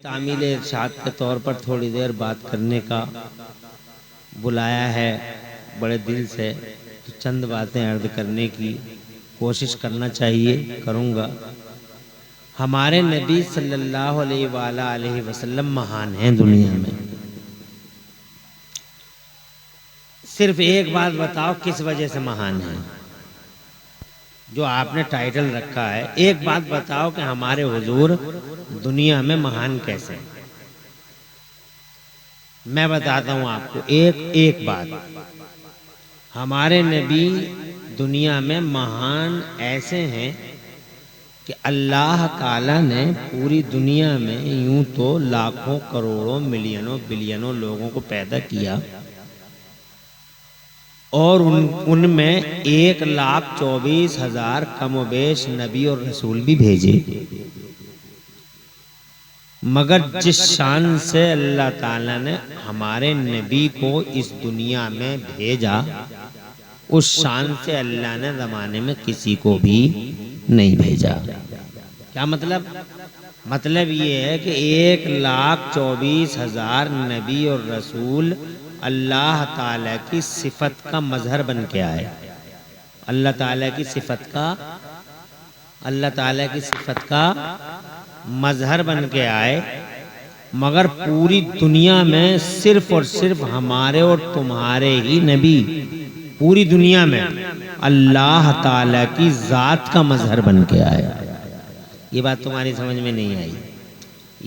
तामील इरशाद के तौर पर थोड़ी देर बात करने का बुलाया है बड़े दिल से, तो चंद बातें अर्ज करने की कोशिश करना चाहिए, करूँगा। हमारे नबी सल्लल्लाहु अलैहि वसल्लम महान हैं दुनिया में। सिर्फ एक बात बताओ किस वजह से महान हैं? जो आपने टाइटल रखा है, एक बात बताओ कि हमारे हुजूर दुनिया में महान कैसे हैं? मैं बताता हूं आपको एक बात। हमारे नबी दुनिया में महान ऐसे हैं कि अल्लाह ताला ने पूरी दुनिया में यूं तो लाखों करोड़ों मिलियनों बिलियनों लोगों को पैदा किया और उनमें 1,24,000 कमोबेश नबी और रसूल भी भेजे, मगर जिस शान से अल्लाह ताला ने हमारे नबी को इस दुनिया में भेजा, उस शान से अल्लाह ने ज़माने में किसी को भी नहीं भेजा। क्या मतलब? मतलब ये है कि 1,24,000 नबी और रसूल अल्लाह ताला की सिफत का मजहर बन के आए। अल्लाह ताला की सिफत का मजहर बन के आए, मगर पूरी दुनिया में सिर्फ और सिर्फ हमारे और तुम्हारे ही नबी पूरी दुनिया में अल्लाह ताला की जात का मजहर बन के आए। ये बात तुम्हारी समझ में नहीं आई।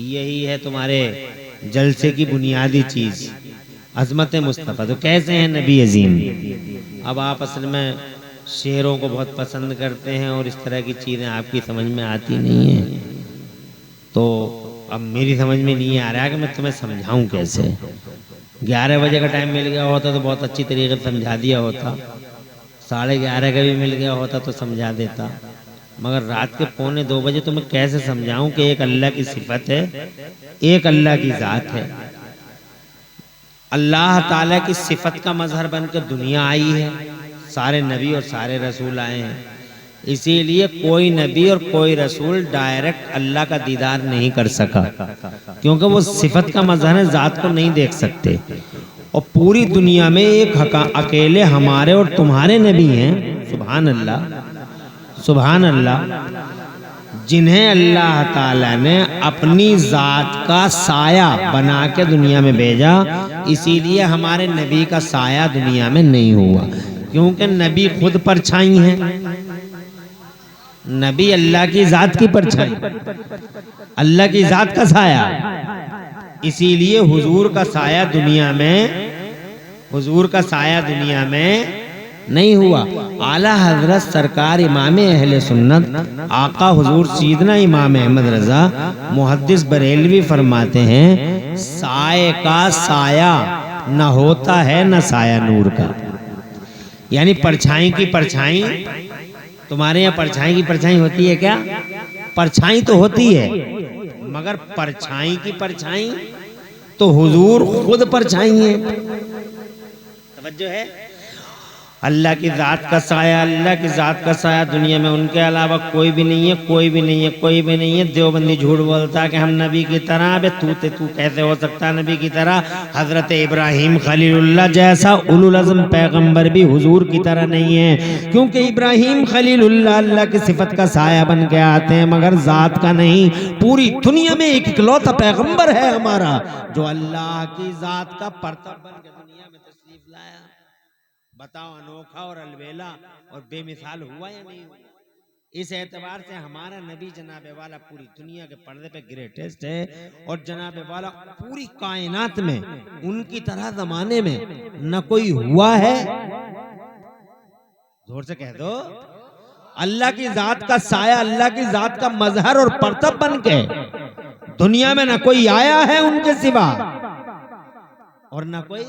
यही है तुम्हारे जलसे की बुनियादी चीज, अजमत मुस्तफ़ा। तो कैसे हैं नबी अजीम? अब आप असल में शेरों को बहुत पसंद करते हैं और इस तरह की चीज़ें आपकी समझ में आती नहीं हैं, तो अब मेरी समझ में नहीं आ रहा है कि मैं तुम्हें समझाऊं कैसे। 11 बजे का टाइम मिल गया होता तो बहुत अच्छी तरीके से समझा दिया होता, 11:30 का भी मिल गया होता तो समझा देता, मगर रात के 1:45 बजे तो मैं कैसे समझाऊं कि एक अल्लाह की सिफत है, एक अल्लाह की ज़ात है। अल्लाह ताला की सिफत का मजहर बनकर दुनिया आई है, सारे नबी और सारे रसूल आए हैं। इसीलिए कोई नबी और कोई रसूल डायरेक्ट अल्लाह का दीदार नहीं कर सका, क्योंकि वो सिफत का मजहर है, ज़ात को नहीं देख सकते। और पूरी दुनिया में एक अकेले हमारे और तुम्हारे नबी हैं, सुभान अल्लाह सुभान अल्लाह, जिन्हें अल्लाह ताला ने अपनी ज़ात का साया बना के दुनिया में भेजा। इसीलिए हमारे नबी का साया दुनिया में नहीं हुआ, क्योंकि नबी खुद परछाई हैं। नबी अल्लाह की ज़ात की परछाई, अल्लाह की ज़ात का साया। इसीलिए हुजूर का साया दुनिया में नहीं हुआ। आला हजरत सरकार इमाम अहले सुन्नत आका हुजूर सीदना इमाम अहमद रजा मुहद्दिस बरेलवी फरमाते हैं, साये का साया न होता है न साया नूर का। यानी परछाई की परछाई, तुम्हारे यहाँ परछाई की परछाई होती है क्या? परछाई तो होती है, मगर परछाई की परछाई तो हुजूर खुद परछाई है। तवज्जो है? अल्लाह की ज़ात का साया, अल्लाह की ज़ात का साया दुनिया में उनके अलावा कोई भी नहीं है, कोई भी नहीं है, कोई भी नहीं है। देवबंदी झूठ बोलता है कि हम नबी की तरह, बे तू कैसे हो सकता है नबी की तरह? हज़रत इब्राहीम खलीलुल्लाह जैसा उलुल अज़्म पैगंबर भी हुजूर की तरह नहीं है, क्योंकि इब्राहीम खलीलुल्लाह अल्लाह की सिफत का साया बन के आते हैं, मगर ज़ात का नहीं। पूरी दुनिया में एक इकलौता पैगंबर है हमारा, जो अल्लाह की ज़ात का परतब बन के दुनिया में तशरीफ लाया। बताओ, अनोखा और अलबेला और बेमिसाल हुआ या नहीं हुआ? इस एतबार से हमारा नबी जनाबे वाला पूरी दुनिया के पर्दे पे ग्रेटेस्ट है, और जनाबे वाला पूरी कायनात में उनकी तरह जमाने में न कोई हुआ है। जोर से कह दो, अल्लाह की ज़ात का साया, अल्लाह की ज़ात का मजहर और परतब बन के दुनिया में न कोई आया है उनके सिवा, और न कोई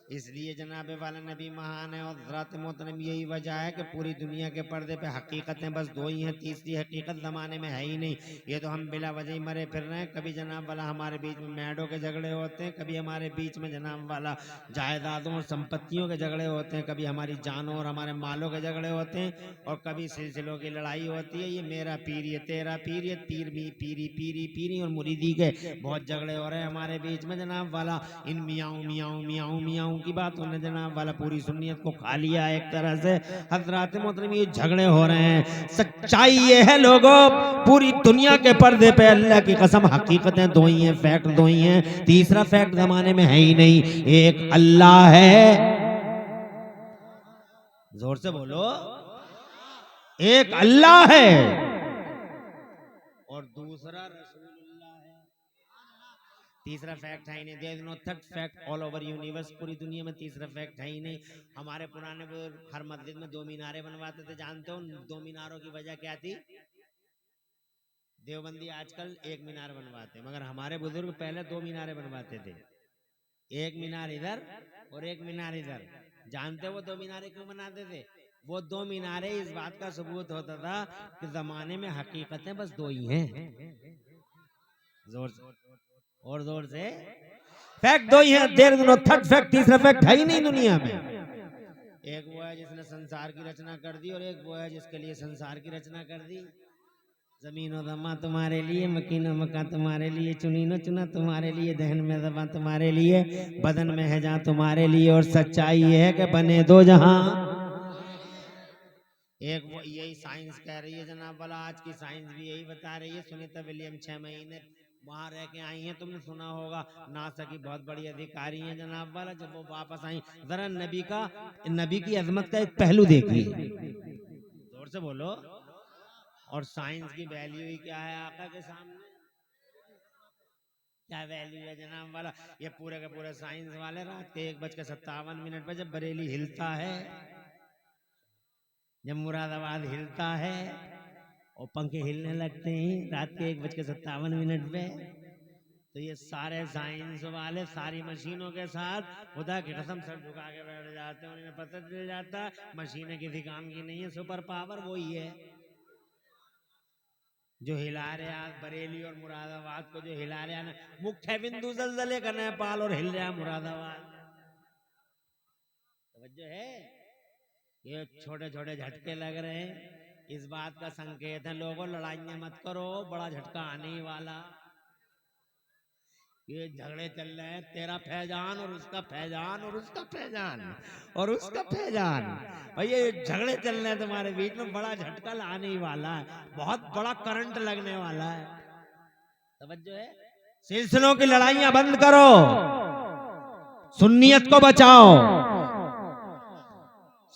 इसलिए जनाब वाला नबी महान है। और हज़रत मोहतरम यही वजह है कि पूरी दुनिया के पर्दे पे हकीकतें बस दो ही हैं, तीसरी हकीकत जमाने में है ही नहीं। ये तो हम बिला वजह ही मरे फिर रहे हैं। कभी जनाब वाला हमारे बीच में मैडों के झगड़े होते हैं, कभी हमारे बीच में जनाब वाला जायदादों और संपत्तियों के झगड़े होते हैं, कभी हमारी जानों और हमारे मालों के झगड़े होते हैं, और कभी सिलसिलों की लड़ाई होती है। ये मेरा पीर, ये तेरा पीर, ये पीर भी पीरी पीरी पीरी और मुरीदी के बहुत झगड़े हो रहे हैं हमारे बीच में जनाब वाला। इन मियाऊं मियाऊं मियाऊं मियाऊं की बातों ने जनाब वाला पूरी सुन्नियत को खा लिया एक तरह से। हजरात मोहतरम ये झगड़े हो रहे हैं। सच्चाई ये है लोगों, पूरी दुनिया के पर्दे पे अल्लाह की कसम हकीकतें दो ही हैं, फैक्ट दो ही हैं, तीसरा फैक्ट जमाने में है ही नहीं। एक अल्लाह है, जोर से बोलो, एक अल्लाह है और दूसरा रसूलुल्लाह है। तीसरा फैक्ट है ही नहीं। There is no third fact all over universe, पूरी दुनिया में तीसरा फैक्ट है ही नहीं। हमारे पुराने बुजुर्ग हर मस्जिद में 2 मीनारें बनवाते थे। जानते हो 2 मीनारों की वजह क्या थी? देवबंदी आजकल 1 मीनार बनवाते हैं, मगर हमारे बुजुर्ग पहले 2 मीनारें बनवाते थे। 1 मीनार इधर और 1 मीनार इधर। जानते हो वो 2 मीनारें क्यों बनाते थे? वो 2 मीनारें इस बात का सबूत होता था कि जमाने में हकीकतें बस 2 ही हैं। जोर से और जोर से, फैक्ट 2 ही है। There is no third fact, तीसरा फैक्ट है ही नहीं दुनिया में। एक वो है जिसने संसार की रचना कर दी, और एक वो है जिसके लिए संसार की रचना कर दी। जमीन और दमा तुम्हारे लिए, मकीन और मकान तुम्हारे लिए, चुनीनो चुना तुम्हारे लिए, दहन में दबा तुम्हारे लिए, बदन में है जहां तुम्हारे लिए। और सच्चाई ये है कि बने दो जहां। एक वो यही साइंस कह रही है जनाब वाला, आज की साइंस भी यही बता रही है। सुनीता विलियम 6 महीने वहां रह के आई हैं, तुमने सुना होगा। नासा की बहुत बड़ी अधिकारी हैं जनाब वाला। जब वो वापस आई, जरा नबी की अजमत का एक पहलू देखिए, जोर से बोलो। और साइंस की वैल्यू ही क्या है आका के सामने? क्या वैल्यू है जनाब वाला? ये पूरे के पूरे साइंस वाले रात के 1:57 पे जब बरेली हिलता है, जब मुरादाबाद हिलता है और पंखे हिलने लगते हैं रात के 1:57 पे, तो ये सारे साइंस वाले सारी मशीनों के साथ खुदा की कसम सर झुका के बैठ जाते हैं। उन्हें पता चल जाता मशीनें किसी काम की नहीं है, सुपर पावर वही है जो हिला रहे आज बरेली और मुरादाबाद को, जो हिला रहे हैं मुख्य बिंदु जलजले का नेपाल और हिल रहा मुरादाबाद। तवज्जो है? ये छोटे छोटे झटके लग रहे हैं, इस बात का संकेत है लोगों लड़ाइयां मत करो, बड़ा झटका आने ही वाला। ये झगड़े चल रहे हैं, तेरा फैजान और उसका फैजान और उसका फैजान और उसका फैजान, और ये झगड़े चल रहे हैं तुम्हारे बीच में, बड़ा झटका लाने ही वाला है, बहुत बड़ा करंट लगने वाला है। तवज्जो है? सिलसिलों की लड़ाइयां बंद करो, सुन्नियत को बचाओ,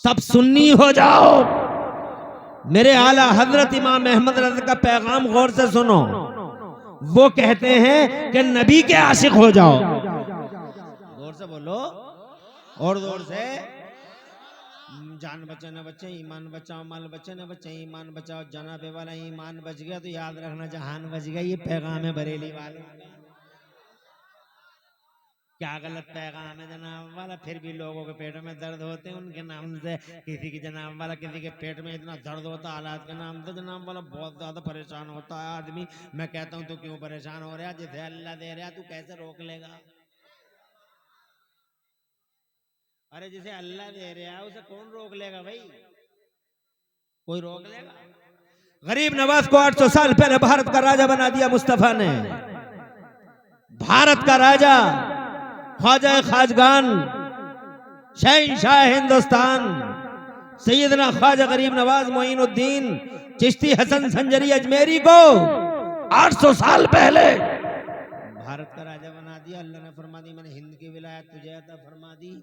सब सुन्नी हो जाओ। मेरे आला हजरत इमाम अहमद रज़ा का पैगाम गौर से सुनो। वो कहते हैं कि नबी के आशिक हो जाओ। जोर से बोलो और जोर से। जान बचे न बचे, ईमान बचाओ, माल बचे न बचे, ईमान बचाओ। जनाबे वाला ईमान बच गया तो याद रखना जहान बच गया। ये पैगाम है बरेली वालों का। क्या गलत पैगाम है जनाब वाला? फिर भी लोगों के पेट में दर्द होते हैं उनके नाम से। किसी की जनाब वाला किसी के पेट में इतना दर्द होता है हालात के नाम से जनाब वाला, बहुत ज्यादा परेशान होता है आदमी। मैं कहता हूँ तू क्यों परेशान हो रहा है? जिसे अल्लाह दे रहा तू कैसे रोक लेगा? अरे जिसे अल्लाह दे रहा है उसे कौन रोक लेगा भाई? कोई रोक लेगा? गरीब नवाज को 800 साल पहले भारत का राजा बना दिया मुस्तफा ने। भारत का राजा, ख्वाजा खाजगान, शहंशाह हिंदुस्तान, सैयदना ख्वाजा गरीब नवाज मोइनुद्दीन चिश्ती हसन संजरी अजमेरी को 800 साल पहले भारत का राजा बना दिया। अल्लाह ने फरमा दी मैंने हिंद की विलायत तुझे अता फरमा दी।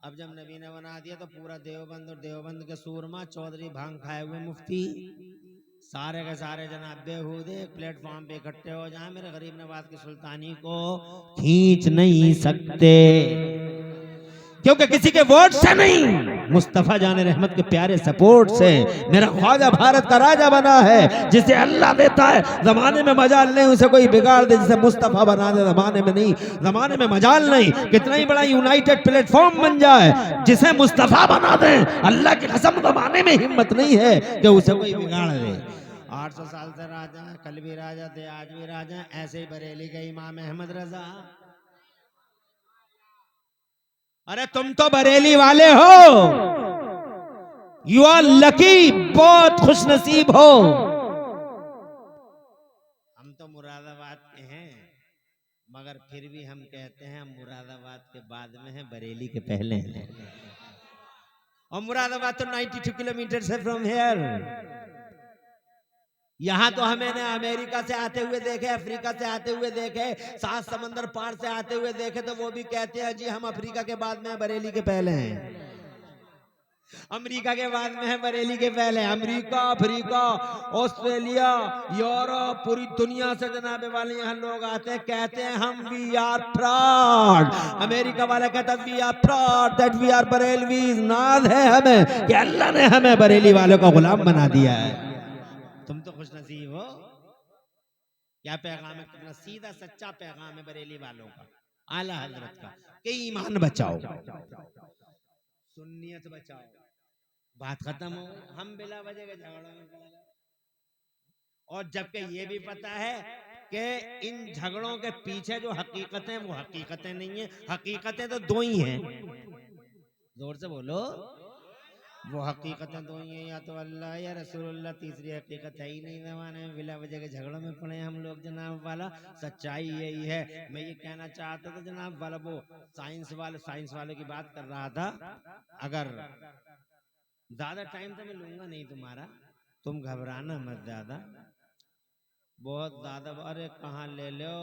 अब जब नबी ने बना दिया तो पूरा देवबंद और देवबंद के सूरमा, चौधरी, भांग खाए हुए मुफ्ती, सारे के सारे जनाब बेहूदे एक प्लेटफॉर्म पे इकट्ठे हो जाए, मेरे गरीब नवाज की सुल्तानी को खींच नहीं सकते। क्योंकि किसी के वोट से नहीं, मुस्तफा जाने रहमत के प्यारे सपोर्ट से मेरा ख्वाजा भारत का राजा बना है। जिसे अल्लाह देता है जमाने में मजाल नहीं उसे कोई बिगाड़ दे, जिसे मुस्तफा बना दे जमाने में नहीं, जमाने में मजाल नहीं। कितना ही बड़ा यूनाइटेड प्लेटफॉर्म बन जाए, जिसे मुस्तफा बना दे अल्लाह की कसम जमाने में हिम्मत नहीं है कि उसे कोई बिगाड़ दे। 800 साल से राजा, कल भी राजा थे, आज भी राजा। ऐसे ही बरेली के इमाम अहमद रजा। अरे तुम तो बरेली वाले हो, यू आर लकी, बहुत खुश नसीब हो। हम तो मुरादाबाद के हैं, मगर फिर भी हम कहते हैं हम मुरादाबाद के बाद में हैं, बरेली के पहले हैं। और मुरादाबाद तो 92 किलोमीटर से फ्रॉम हेयर। यहाँ तो हमें ने अमेरिका से आते हुए देखे, अफ्रीका से आते हुए देखे, 7 समंदर पार से आते हुए देखे, तो वो भी कहते हैं जी हम अफ्रीका के बाद में, बरेली के पहले हैं। अमेरिका के बाद में है, बरेली के पहले। अमेरिका, अफ्रीका, ऑस्ट्रेलिया, यूरोप, पूरी दुनिया से जनाबे वाले यहाँ लोग आते हैं, कहते हैं हम वी आर प्राउड। अमेरिका वाला कहता है we are proud that we are Barelvis. नाज है हमें कि अल्लाह ने हमें बरेली वालों का गुलाम बना दिया है। तुम तो खुश नसीब हो। क्या पैगाम है, कितना सीधा सच्चा पैगाम है बरेली वालों का, आला हजरत का, कि ईमान बचाओ, सुन्नियत बचाओ। बात खत्म हो, हम बिला वजह के झगड़ों में पड़ गए। और जबकि ये भी पता है कि इन झगड़ों के पीछे जो हकीकतें, वो हकीकतें नहीं है। हकीकतें तो दो ही हैं, जोर से बोलो। वो हकीकतें दो ही हैं, या तो अल्लाह या रसूलुल्लाह, तीसरी हकीकत है ही नहीं। जमाने में बिला वजह के झगड़ों में पड़े हम लोग जनाब वाला। सच्चाई यही है। मैं ये कहना चाहता था जनाब वाला, वो साइंस वाले की बात कर रहा था। अगर ज्यादा टाइम तो मैं लूंगा नहीं तुम्हारा, तुम घबराना मत ज्यादा, बहुत ज्यादा। अरे कहाँ ले लो,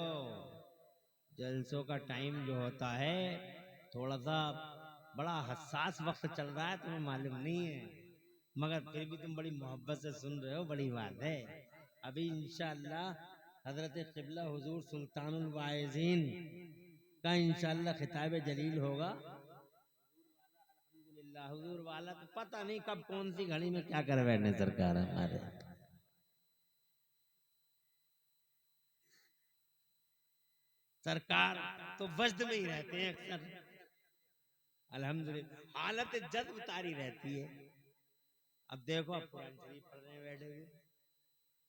जलसों का टाइम जो होता है थोड़ा सा बड़ा हसास वक्त चल रहा है, तुम्हें मालूम नहीं है, मगर फिर भी तुम बड़ी मोहब्बत से सुन रहे हो, बड़ी बात है। अभी इंशाअल्लाह हजरत क़िबला हुजूर सुल्तानुल वाइज़ीन का इंशाअल्लाह खिताब जलील होगा। हुजूर वाला तो पता नहीं कब कौन सी घड़ी में क्या कर बैठने सरकार हमारे। सरकार तो वजद में ही रहते हैं अक्सर, अल्हम्दुलिल्लाह हालत जज्ब तारी रहती है। अब देखो, अब कुरान शरीफ पढ़ रहे हैं बैठे हुए,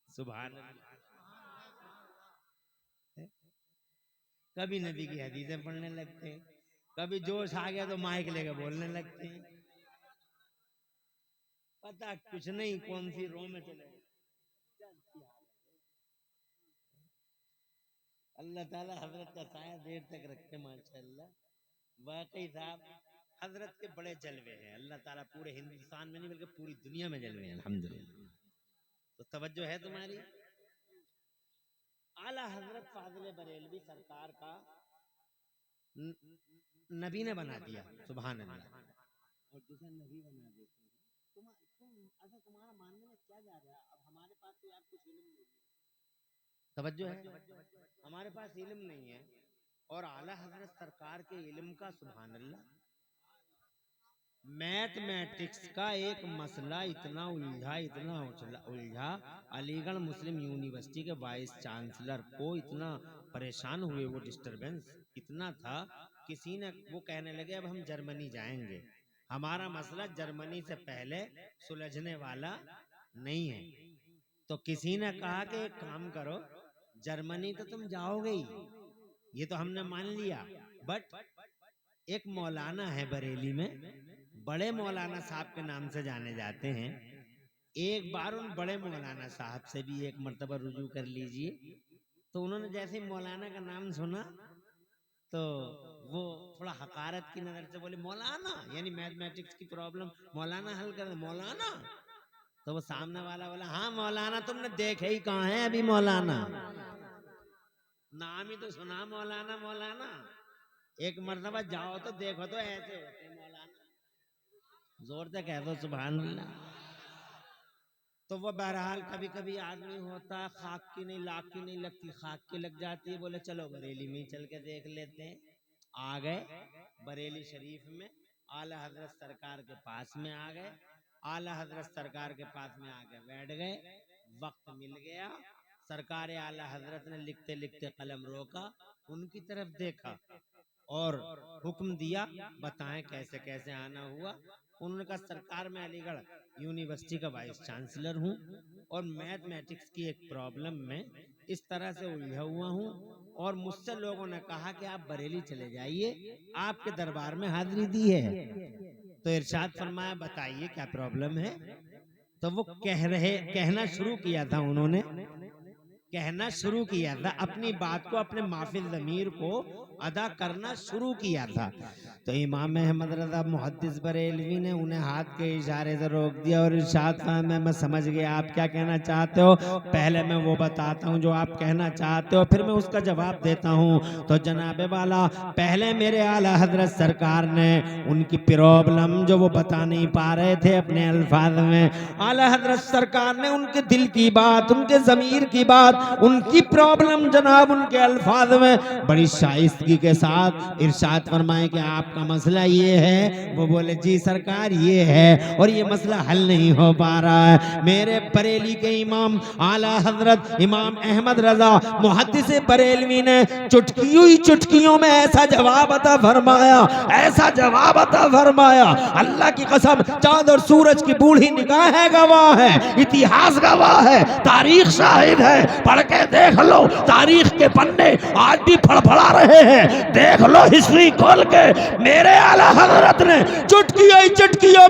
सुभान अल्लाह। कभी नबी की हदीसें पढ़ने लगते हैं, कभी जोश आ गया तो माइक लेकर बोलने लगते हैं, पता कुछ नहीं कौन सी रो में चले। अल्लाह ताला हजरत का साया देर तक रखे माशाअल्लाह। वाकई साहब हजरत के बड़े जलवे हैं। अल्लाह ताला पूरे हिंदुस्तान में नहीं बल्कि पूरी दुनिया में जलवे हैं अल्हम्दुलिल्लाह। तो तवज्जो है तुम्हारी। आला हजरत फाजिल बरेलवी सरकार का नबी ने बना दिया, सुभान अल्लाह। और जिसे नबी बना देते हैं, अच्छा तुम्हारा मानने में क्या जा रहा है? अब हमारे पास तो यार कुछ इल्म नहीं है, तवज्जो है, हमारे पास इल्म नहीं है। और आला हजरत सरकार के इल्म का, सुभान अल्लाह, मैथमेटिक्स का एक मसला इतना उलझा, इतना उलझा, अलीगढ़ मुस्लिम यूनिवर्सिटी के वाइस चांसलर को इतना परेशान हुए, वो डिस्टरबेंस इतना था, किसी ने वो कहने लगे अब हम जर्मनी जाएंगे, हमारा मसला जर्मनी से पहले सुलझने वाला नहीं है। तो किसी ने कहा कि एक काम करो, जर्मनी तो तुम जाओगे ही, ये तो हमने मान लिया, बट एक मौलाना है बरेली में, बड़े मौलाना साहब के नाम से जाने जाते हैं, एक बार उन बड़े मौलाना साहब से भी एक मर्तबा रुजू कर लीजिए। तो उन्होंने जैसे मौलाना का नाम सुना तो वो थोड़ा हकारत की नजर से बोले मौलाना, यानी मैथमेटिक्स की प्रॉब्लम मौलाना हल कर, मौलाना। तो वो सामने वाला बोला हाँ मौलाना, तुमने देखे ही कहाँ है अभी मौलाना, नाम ही तो सुना मौलाना मौलाना, एक मर्तबा जाओ तो देखो तो ऐसे होते मौलाना, जोर से कह दो सुभान अल्लाह। तो वो बहरहाल कभी कभी आदमी होता, खाक की नहीं लाख की नहीं लगती, खाक की लग जाती है, बोले चलो बरेली में चल के देख लेते हैं। आ गए बरेली शरीफ में, आला हजरत सरकार के पास में आ गए, आला हजरत सरकार के पास में आके बैठ गए। वक्त मिल गया, सरकार आला हजरत ने लिखते लिखते कलम रोका, उनकी तरफ देखा और हुक्म दिया, बताएं कैसे कैसे आना हुआ। उन्होंने कहा सरकार मैं अलीगढ़ यूनिवर्सिटी का वाइस चांसलर हूँ और मैथमेटिक्स की एक प्रॉब्लम में इस तरह से उलझा हुआ हूँ और मुझसे लोगों ने कहा कि आप बरेली चले जाइए, आपके दरबार में हाजिरी दी है। तो इरशाद फरमाया बताइए क्या प्रॉब्लम है। तो वो कहना शुरू किया था, उन्होंने कहना शुरू किया था, अपनी बात को अपने माफिल ज़मीर को अदा करना शुरू किया था। तो इमाम अहमद रज़ा मुहद्दिस बरेलवी ने उन्हें हाथ के इशारे से रोक दिया और इरशाद फरमाया मैं समझ गया आप क्या कहना चाहते हो, पहले मैं वो बताता हूँ जो आप कहना चाहते हो, फिर मैं उसका जवाब देता हूँ। तो जनाबे वाला पहले मेरे आला हजरत सरकार ने उनकी प्रॉब्लम जो वो बता नहीं पा रहे थे अपने अल्फाज में, आला हजरत सरकार ने उनके दिल की बात, उनके ज़मीर की बात, उनकी प्रॉब्लम जनाब उनके अल्फाज में बड़ी शाइस्तगी के साथ इरशाद फरमाए कि आपका मसला ये है। वो बोले जी सरकार ये है और ये मसला हल नहीं हो पा रहा है। मेरे बरेली के इमाम आला हजरत इमाम अहमद रजा मुहद्दिस बरेलवी ने चुटकियों में ऐसा जवाब अता फरमाया, ऐसा जवाब अता फरमाया, अल्लाह की कसम चांद और सूरज की बूढ़ी निगाहें गवाह है, इतिहास गवाह है, तारीख शाहिद है। पढ़ के देख लो, तारीख के पन्ने आज भी फड़फड़ा रहे हैं। देख लो हिस्ट्री खोल के, मेरे आला हजरत ने चुटकियों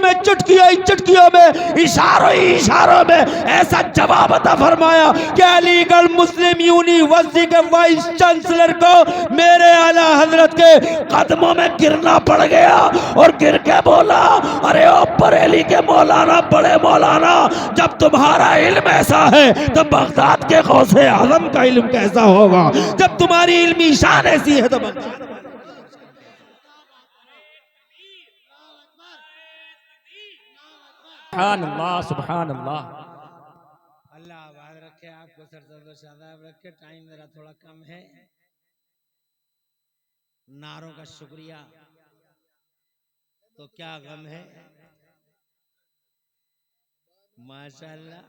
में इशारों में ऐसा जवाब अता फरमाया कि अलीगढ़ मुस्लिम यूनिवर्सिटी के वाइस चांसलर को मेरे आला हजरत के कदमों में गिरना पड़ गया और गिर के बोला अरे ओ बरेली के मौलाना, बड़े मौलाना, जब तुम्हारा इल्म ऐसा है तो बगदाद के गौसे आजम का इल्म कैसा होगा, जब तुम्हारी इल्मी शान ऐसी है तो सुभान अल्लाह। अल्लाह आबाद रखे, आपको सरदर्द शादाब रखे। टाइम मेरा थोड़ा कम है, नारों का शुक्रिया, तो क्या गम है। माशाअल्लाह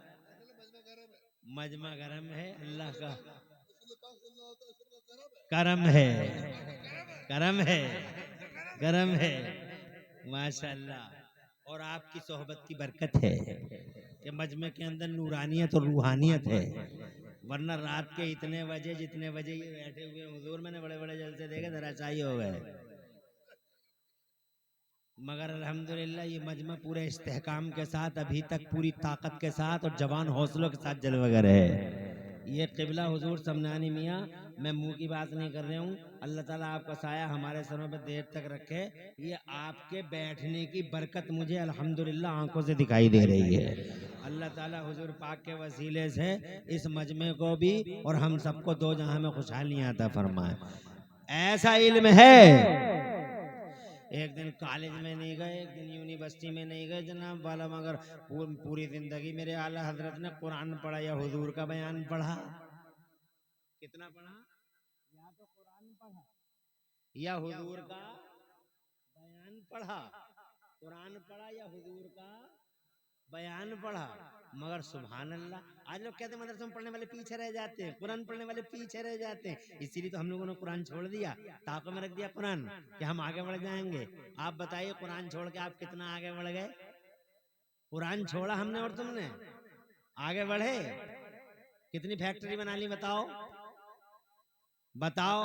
मजमा गरम है, अल्लाह का करम है, गरम है माशाअल्लाह। और आपकी सोहबत की बरकत है कि मजमे के अंदर नूरानियत और रूहानियत है, वरना रात के इतने बजे जितने बजे ये बैठे हुए हुजूर मैंने बड़े बड़े जलसे देखे जरा चाहिए हो गए, मगर अल्हम्दुलिल्लाह ये मजमा पूरे इस्तेहकाम के साथ अभी तक पूरी ताकत के साथ और जवान हौसलों के साथ जलवगर है। ये क़िबला हुजूर समनानी मियाँ, मैं मुंह की बात नहीं कर रहा हूँ, अल्लाह ताला आपका साया हमारे सरों पे देर तक रखे। ये आपके बैठने की बरकत मुझे अल्हम्दुलिल्लाह आंखों से दिखाई दे रही है। अल्लाह ताला हुजूर पाक के वसीले से इस मजमे को भी और हम सबको दो जहां में खुशहालियां अता फरमाए। ऐसा इल्म है, एक दिन कॉलेज में नहीं गए, एक दिन यूनिवर्सिटी में नहीं गए जनाब वाला, मगर पूरी जिंदगी मेरे आला हजरत ने कुरान पढ़ा या हुजूर का बयान पढ़ा। कितना पढ़ा? या तो कुरान पढ़ा या हुजूर का बयान पढ़ा, कुरान पढ़ा या हुजूर का बयान पढ़ा। मगर सुभान अल्लाह, आज लोग कहते हैं मदरसे में पढ़ने वाले पीछे रह जाते हैं, कुरान पढ़ने वाले पीछे रह जाते हैं। इसीलिए तो हम लोगों ने कुरान छोड़ दिया, ताकों में रख दिया कुरान कि हम आगे बढ़ जाएंगे। आप बताइए कुरान छोड़ के आप कितना आगे बढ़ गए? कुरान छोड़ा हमने और तुमने, आगे बढ़े? कितनी फैक्ट्री बना ली बताओ, बताओ,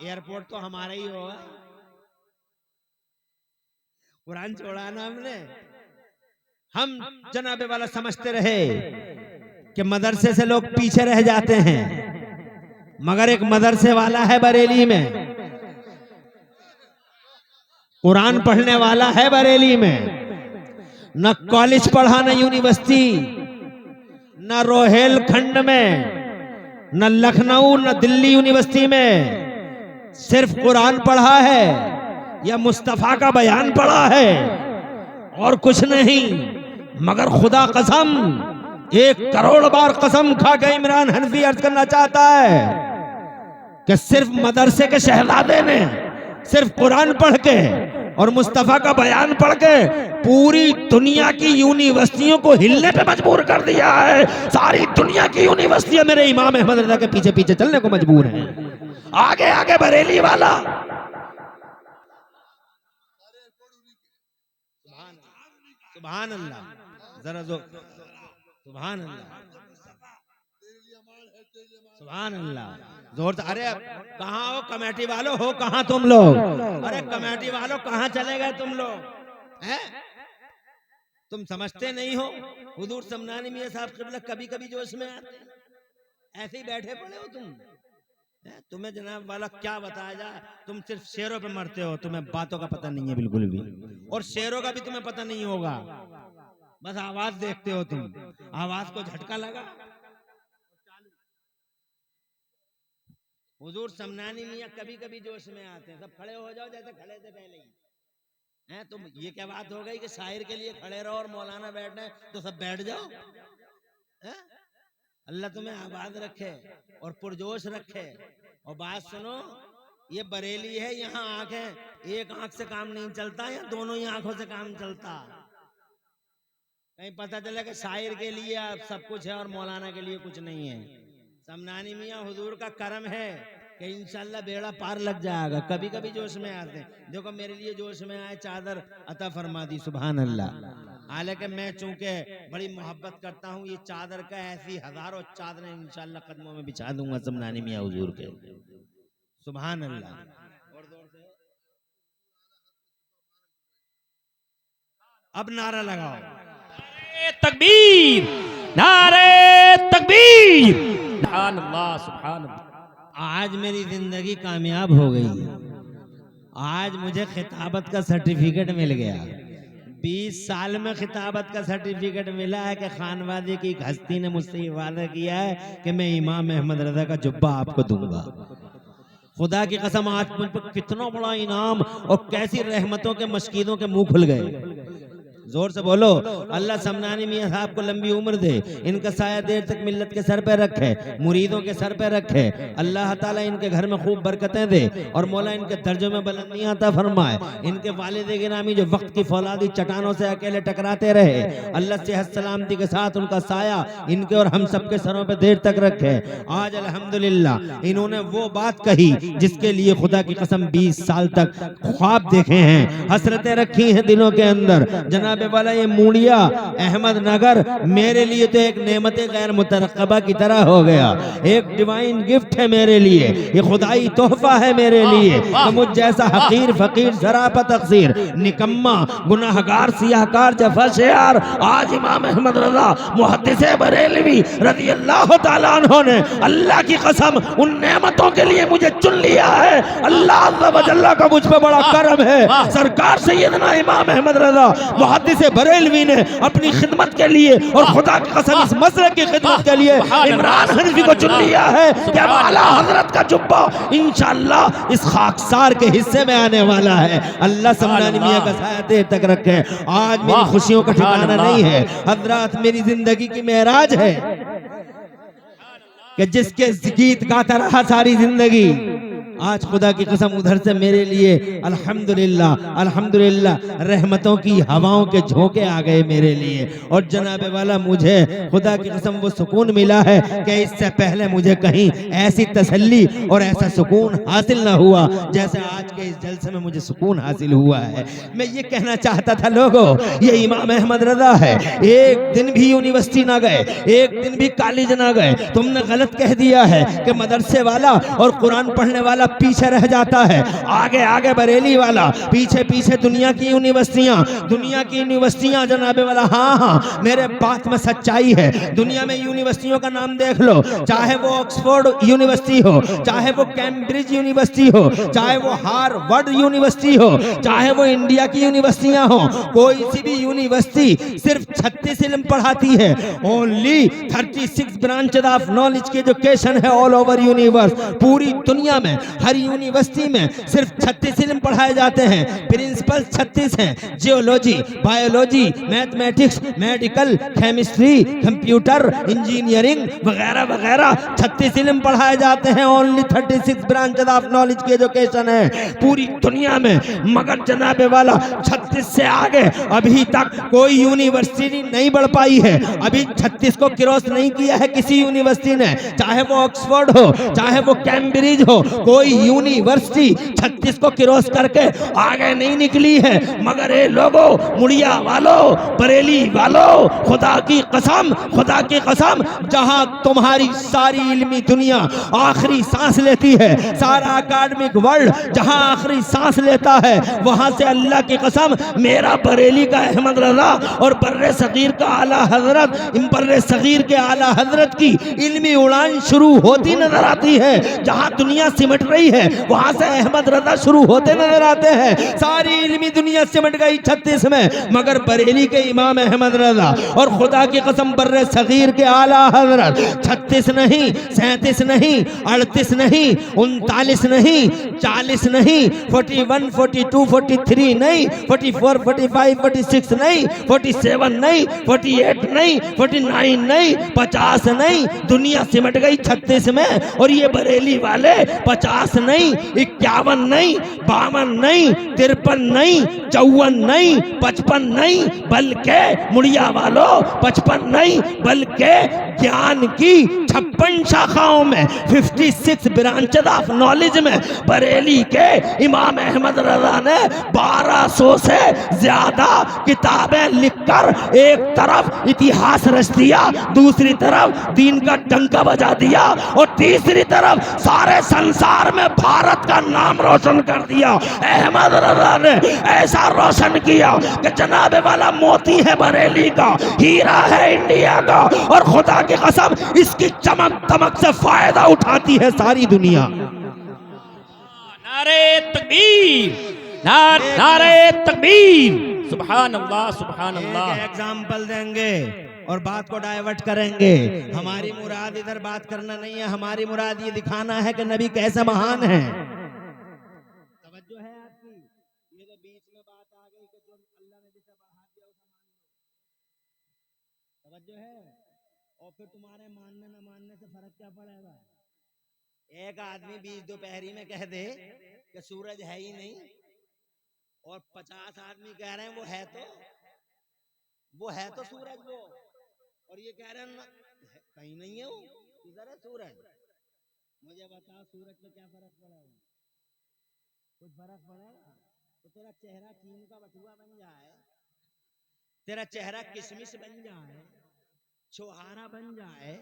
एयरपोर्ट तो हमारा ही होगा। कुरान छोड़ा ना हमने। हम जनाबे वाला समझते रहे कि मदरसे से लोग पीछे रह जाते हैं, मगर एक मदरसे वाला है बरेली में, कुरान पढ़ने वाला है बरेली में। न कॉलेज पढ़ा, न यूनिवर्सिटी, न रोहेलखंड में, न लखनऊ, न दिल्ली यूनिवर्सिटी में, सिर्फ कुरान पढ़ा है या मुस्तफा का बयान पढ़ा है और कुछ नहीं। मगर खुदा कसम, 1 करोड़ बार कसम खा के इमरान हनफी अर्ज करना चाहता है कि सिर्फ मदरसे के शहजादे ने सिर्फ कुरान पढ़ के और मुस्तफा का बयान पढ़ के पूरी दुनिया की यूनिवर्सिटियों को हिलने पे मजबूर कर दिया है। सारी दुनिया की यूनिवर्सिटियां मेरे इमाम अहमद रजा के पीछे पीछे चलने को मजबूर हैं। आगे आगे बरेली वाला। सुभान अल्लाह, जरा जो सुभान अल्लाह, सुभान अल्लाह, जोर से। अरे कहाँ हो कमेटी वालों, हो कहाँ तुम लोग? अरे कमेटी वालों कहाँ चले गए तुम लोग हैं? तुम समझते नहीं हो हुजूर समनानी मियां साहब क़िबला कभी कभी जोश में आते हैं, ऐसे ही बैठे पड़े हो तुम हैं? तुम्हें जनाब वाला क्या बताया जाए, तुम सिर्फ शेरों पे मरते हो, तुम्हें बातों का पता नहीं है बिल्कुल भी, और शेरों का भी तुम्हें पता नहीं होगा, बस आवाज देखते हो तुम। आवाज को झटका लगा। हुजूर समनानी मियां कभी कभी जोश में आते हैं। सब खड़े हो जाओ जैसे खड़े थे पहले ही हैं। तुम ये क्या बात हो गई कि शायर के लिए खड़े रहो और मौलाना बैठने तो सब बैठ जाओ हैं? अल्लाह तुम्हें आबाद रखे और पुरजोश रखे। और बात सुनो, ये बरेली है, यहाँ आंखें, एक आंख से काम नहीं चलता, या दोनों ही आंखों से काम चलता। कहीं पता चले कि शायर के लिए सब कुछ है और मौलाना के लिए कुछ नहीं है। समनानी मियां हुजूर का करम है कि इंशाल्लाह बेड़ा पार लग जाएगा। कभी कभी जोश में आते हैं। देखो मेरे लिए जोश में आए, चादर अता फरमा दी, सुभान अल्लाह। हालांकि मैं चूंकि बड़ी मोहब्बत करता हूँ, ये चादर का ऐसी हजारों चादरें इंशाल्लाह कदमों में बिछा दूंगा समनानी मियां हुजूर के, सुभान अल्लाह। अब नारा लगाओ, तकबीर, नारे तकबीर, सुभान अल्लाह, सुभान अल्लाह। आज मेरी जिंदगी कामयाब हो गई। आज मुझे खिताबत का सर्टिफिकेट मिल गया। 20 साल में खिताबत का सर्टिफिकेट मिला है कि खानवादी की एक हस्ती ने मुझसे वादा किया है कि मैं इमाम अहमद रजा का जुब्बा आपको दूंगा। खुदा की कसम, आज मुझ पर कितना बड़ा इनाम और कैसी रहमतों के मस्कीनों के मुंह खुल गए। जोर से बोलो, अल्लाह समनानी मियां साहब को लंबी उम्र दे, इनका साया देर तक मिल्लत के सर पे रखे, मुरीदों के सर पे रखे। अल्लाह ताला इनके घर में खूब बरकतें दे और मौला इनके दर्जों में बुलंदियां अता फरमाए। इनके वालिद गिरामी जो वक्त की फौलादी चट्टानों से अकेले टकराते रहे, अल्लाह सेहत सलामती के साथ उनका साया इनके और हम सबके सरों पे देर तक रखे। आज अल्हम्दुलिल्लाह इन्होंने वो बात कही जिसके लिए खुदा की कसम 20 साल तक ख्वाब देखे हैं, हसरतें रखी हैं दिलों के अंदर। जनाब वाला ये मूड़िया अहमद नगर मेरे लिए तो एक नेमत गैर मुतरकबा की तरह हो गया, एक डिवाइन गिफ्ट है मेरे लिए, ये खुदाई तोहफा है मेरे लिए। तो मुझ जैसा हकीर फकीर सरापा तकसीर निकम्मा गुनाहगार सियाहकार जफाशयार आज इमाम अहमद रजा मुहद्दिस बरेलवी रज़ी अल्लाह ताला अन्हु ने अल्लाह की कसम उन नेमतों के लिए मुझे चुन लिया है। अल्लाह अज़्ज़ा व जल्ला का मुझ पे बड़ा करम है। सरकार सैयदना इमाम अहमद रजा मुहद्दिस बरेलवी ने अपनी खिदमत के लिए और खुदा की कसम इस मसलक की खिदमत के लिए इमरान हनफी को चुन लिया है कि आला हजरत का जुब्बा इंशाअल्लाह इस खाकसार के हिस्से में आने वाला है। अल्लाह समनानी मियां का साया देर तक रखे। आज मेरी खुशियों का ठिकाना नहीं है हजरत, मेरी जिंदगी की मेराज है कि जिसके गीत गाता रहा सारी जिंदगी। आज खुदा की कसम उधर से मेरे लिए अल्हम्दुलिल्लाह अल्हम्दुलिल्लाह रहमतों की हवाओं के झोंके आ गए मेरे लिए। और जनाबे वाला मुझे खुदा की कसम वो सुकून मिला है कि इससे पहले मुझे कहीं ऐसी तसल्ली और ऐसा सुकून हासिल ना हुआ जैसे आज के इस जलसे में मुझे सुकून हासिल हुआ है। मैं ये कहना चाहता था लोगों, ये इमाम अहमद रजा है, एक दिन भी यूनिवर्सिटी ना गए, एक दिन भी कॉलेज ना गए। तुमने गलत कह दिया है कि मदरसे वाला और कुरान पढ़ने वाला पीछे रह जाता है, आगे आगे बरेली वाला, पीछे पीछे दुनिया की यूनिवर्सिटियां जनाबे वाला। हाँ हाँ, मेरे बात में सच्चाई है। दुनिया में यूनिवर्सिटियों का नाम देख लो, चाहे वो ऑक्सफोर्ड यूनिवर्सिटी हो, चाहे वो कैम्ब्रिज यूनिवर्सिटी हो, चाहे वो हार्वर्ड यूनिवर्सिटी हो, चाहे वो इंडिया की यूनिवर्सिटियां हो, कोई सी भी यूनिवर्सिटी सिर्फ 36 इल्म पढ़ाती है। ओनली 36 ब्रांचेस ऑफ नॉलेज की एजुकेशन है ऑल ओवर यूनिवर्स। पूरी दुनिया में हर यूनिवर्सिटी में सिर्फ 36 इल्म पढ़ाए जाते हैं, प्रिंसिपल 36 हैं, geology, biology, mathematics, medical, chemistry, computer, engineering वगैरह वगैरह 36 इल्म पढ़ाए जाते हैं। ओनली 36 ब्रांचेस ऑफ नॉलेज की एजुकेशन है पूरी दुनिया में। मगर जनाबे वाला 36 से आगे अभी तक कोई यूनिवर्सिटी नहीं बढ़ पाई है। अभी 36 को क्रॉस नहीं किया है किसी यूनिवर्सिटी ने, चाहे वो ऑक्सफोर्ड हो, चाहे वो कैम्ब्रिज हो, कोई यूनिवर्सिटी 36 को क्रॉस करके आगे नहीं निकली है। मगर ये लोगों, मुड़िया वालों, बरेली वालों, खुदा की कसम, जहां तुम्हारी सारी इल्मी दुनिया आखिरी सांस लेती है, सारा अकादमिक वर्ल्ड जहां आखिरी सांस लेता है, वहां से अल्लाह की कसम मेरा बरेली का अहमद रजा और बर्रे सगीर का आला हजरत, बर्रे सगीर के आला हजरत की इल्मी उड़ान शुरू होती नजर आती है। जहां दुनिया सिमट रही है वहां से अहमद रजा शुरू होते नजर आते हैं। सारी इल्मी दुनिया सिमट गई 36 में, मगर बरेली के इमाम अहमद रजा और खुदा की कसम बर्रे सगीर के आला हजरत 36 नहीं, 37 नहीं, 38 नहीं, 39 नहीं, 40 नहीं, 41, 42, 43 नहीं, 44, 45, 46 नहीं, 47 नहीं, 48 नहीं, 49 नहीं, 50 नहीं, दुनिया सिमट गई 36 में। और ये बरेली वाले 50 नहीं, 51 नहीं, 52 नहीं, 53 नहीं, 54 नहीं, 55 नहीं, बल्कि मुड़िया वालों 55 नहीं, बल्कि ज्ञान की 56 शाखाओं में 56 ब्रांचेस ऑफ नॉलेज में बरेली के इमाम अहमद रजा ने 1200 से ज्यादा किताबें लिखकर एक तरफ इतिहास रच दिया, दूसरी तरफ दीन का डंका बजा दिया, और तीसरी तरफ सारे संसार में भारत का नाम रोशन कर दिया। अहमद रजा ने ऐसा रोशन किया कि जनाबे वाला मोती है बरेली का, हीरा है इंडिया का, और खुदा की कसम इसकी चमक दमक से फायदा उठाती है सारी दुनिया। नारे तकबीर, नारे तकबीर, सुभान अल्लाह, सुभान अल्लाह। एग्जाम्पल देंगे और बात को डाइवर्ट करेंगे। हमारी मुराद इधर बात करना नहीं है, हमारी मुराद ये दिखाना है कि नबी कैसे महान है। तवज्जो है आपकी? ये तो बीच में बात आ गई कि जो अल्लाह ने जिसे बढ़ा दिया उसे मान लो। तवज्जो है? और फिर तुम्हारे मानने न मानने से फर्क क्या पड़ेगा? एक आदमी बीच दोपहरी में कह दे कि सूरज है ही नहीं, और 50 आदमी कह रहे हैं वो है तो सूरज वो, और ये कह रहे हैं कहीं नहीं है वो, इधर है सूरज। मुझे बताओ सूरज पे क्या फर्क पड़ेगा? कुछ फर्क पड़ेगा? तो तेरा चेहरा चीन का बटुआ बन जाए, तेरा चेहरा किशमिश बन जाए, छोहारा बन जाए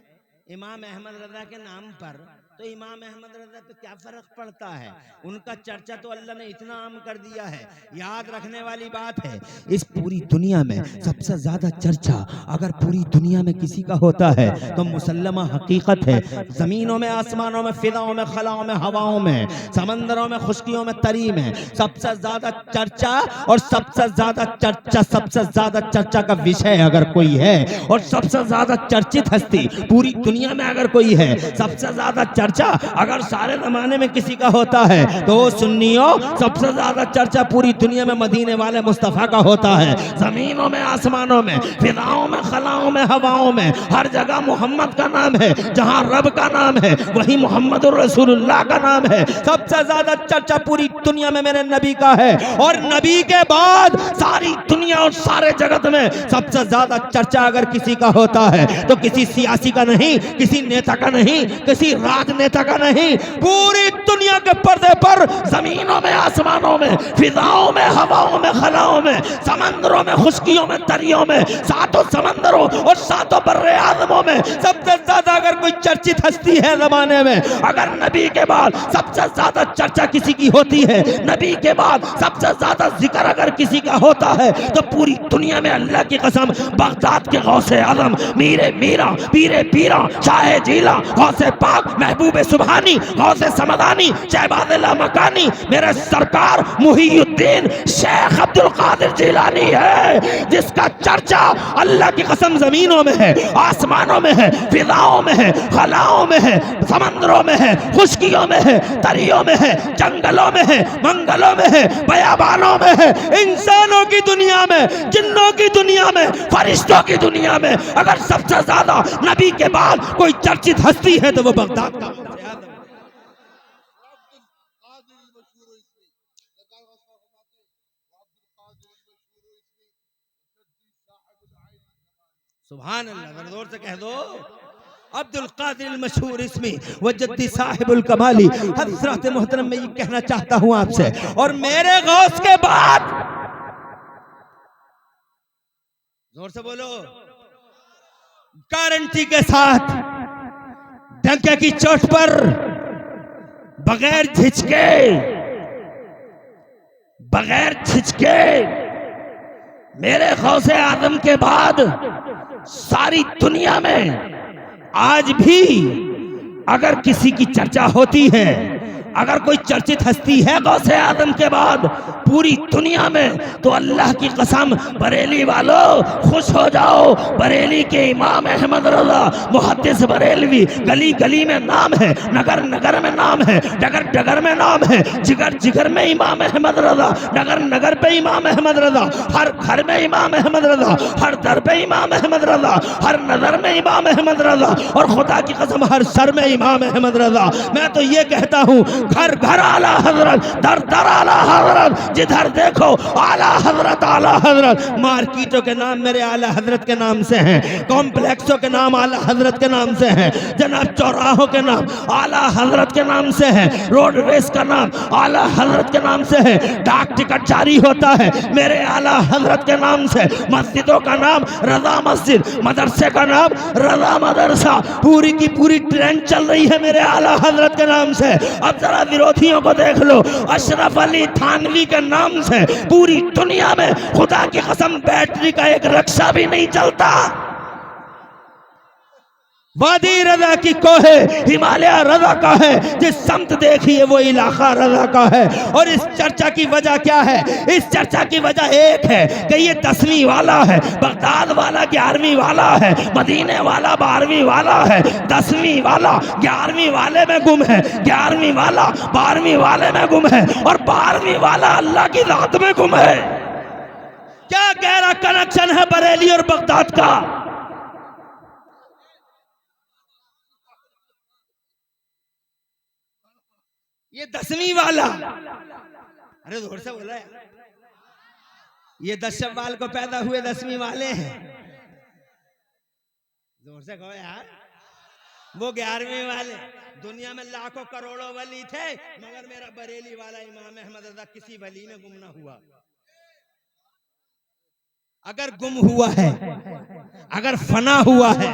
इमाम अहमद रजा के नाम पर, तो इमाम अहमद रजा पे क्या फर्क पड़ता है? उनका चर्चा तो अल्लाह ने इतना आम कर दिया है। याद रखने वाली बात है, इस पूरी दुनिया में सबसे ज्यादा चर्चा अगर पूरी दुनिया में किसी का होता है तो मुसल्लमा हकीकत है, जमीनों में, आसमानों में, फिजाओं में, खलाओं में, हवाओं में, समंदरों में, खुश्कियों में, तरी में सबसे ज्यादा चर्चा और सबसे ज्यादा चर्चा का विषय अगर कोई है और सबसे ज्यादा चर्चित हस्ती पूरी दुनिया में अगर कोई है, सबसे ज्यादा चर्चा अगर सारे जमाने में किसी का होता है तो सुन्नियों सबसे ज्यादा चर्चा पूरी दुनिया में मदीने वाले मुस्तफा का होता है। जमीनों में, आसमानों में, फिजाओं में, खलाओं में, हवाओं में, हर जगह मोहम्मद का नाम है। जहां रब का नाम है वहीं मोहम्मद रसूलुल्लाह का नाम है। सबसे ज्यादा चर्चा पूरी दुनिया में मेरे नबी का है, और नबी के बाद सारी दुनिया और सारे जगत में सबसे ज्यादा चर्चा अगर किसी का होता है तो किसी सियासी का नहीं, किसी नेता का नहीं, किसी राजनेता का नहीं, पूरी दुनिया के पर्दे पर जमीनों में, आसमानों में, फिजाओं में, हवाओं में, खलाओं में, समंदरों में, खुश्कियों में, दरियों में, सातों समंदरों और सातों बर्रे आज़मों में सबसे ज्यादा अगर कोई चर्चित हस्ती है जमाने में, अगर नबी के बाद सबसे ज्यादा चर्चा किसी की होती है, नबी के बाद सबसे ज्यादा जिक्र अगर किसी का होता है तो पूरी दुनिया में अल्लाह की कसम बगदाद के गौसे आजम, मीरे मीरा, पीरे पीरा, शाहे जीला, गौसे पाक, महबूबे सुबहानी, गौसे समदानी, शहबाज़ मकानी, मेरे सरकार मुहियुद्दीन मुहीद्दीन शेख अब्दुल कादिर जिलानी है, जिसका चर्चा अल्लाह की कसम जमीनों में है, आसमानों में है, फिजाओं में है, खलाओं में है, समंदरों में है, खुशकियों में है, दरियों में है, जंगलों में है, मंगलों में है, बयाबानों में है, इंसानों की दुनिया में, जिन्नों की दुनिया में, फरिश्तों की दुनिया में अगर सबसे ज्यादा नबी के बाद कोई चर्चित हस्ती है तो वो बगदाद का सुभान अल्लाह, जरा जोर से कह दो। अब्दुल कादिर मशहूर इसमी वजद्दी साहिबुल कमाली। हज़रत मोहतरम मैं ये कहना चाहता हूं आपसे, और मेरे गौस के बाद, जोर से बोलो, गारंटी के साथ, डंके की चोट पर, बगैर झिझके मेरे गौसे आदम के बाद सारी दुनिया में आज भी अगर किसी की चर्चा होती है, अगर कोई चर्चित हस्ती है गौसे आदम के बाद पूरी दुनिया में, तो अल्लाह की कसम बरेली वालों खुश हो जाओ। बरेली के इमाम अहमद रजा मुहद्दिस बरेलवी, गली गली में नाम है, नगर नगर में नाम है, डगर डगर में नाम है, जिगर जिगर में इमाम अहमद रजा, नगर नगर पे इमाम अहमद रजा, हर घर में इमाम अहमद रजा, हर दर पे इमाम अहमद रजा, हर नजर में इमाम अहमद रजा, और खुदा की कसम हर सर में इमाम अहमद रजा। मैं तो ये कहता हूँ, घर घर आला हजरत, दर दर आला हजरत, जिधर देखो आला हजरत आला हजरत। मार्केटों के नाम मेरे आला हजरत के नाम से हैं, कॉम्प्लेक्सों के नाम आला हजरत के नाम से हैं, जनाब चौराहों के नाम आला हजरत के नाम से हैं, रोडवेज का नाम आला हजरत के नाम से है, डाक टिकट जारी होता है मेरे आला हजरत के नाम से, मस्जिदों का नाम रजा मस्जिद, मदरसे का नाम रजा मदरसा, पूरी की पूरी ट्रेन चल रही है मेरे आला हजरत के नाम से। अब जरा विरोधियों को देख लो, अशरफ अली थानवी के नाम से पूरी दुनिया में खुदा की कसम बैटरी का एक रिक्शा भी नहीं चलता। वादी रजा की कोहे हिमालय रजा का है, जिस समत देखिए वो इलाका रजा का है। और इस चर्चा की वजह क्या है? इस चर्चा की वजह एक है कि ये 10वीं वाला है, बगदाद वाला 11वीं वाला है, मदीने वाला 12वीं वाला है, 10वीं वाला 11वीं वाले में गुम है, 11वीं वाला 12वीं वाले में गुम है, और 12वीं वाला अल्लाह की रात में गुम है। क्या गहरा कनेक्शन है बरेली और बगदाद का। ये 10वीं वाला, अरे जोर से बोला है, ये 10 शव्वाल को पैदा हुए 10वीं वाले हैं, जोर से कहो यार। वो 11वीं वाले, दुनिया में लाखों करोड़ों वली थे, मगर मेरा बरेली वाला इमाम अहमद रजा किसी वली में गुम ना हुआ। अगर गुम हुआ है, अगर फना हुआ है,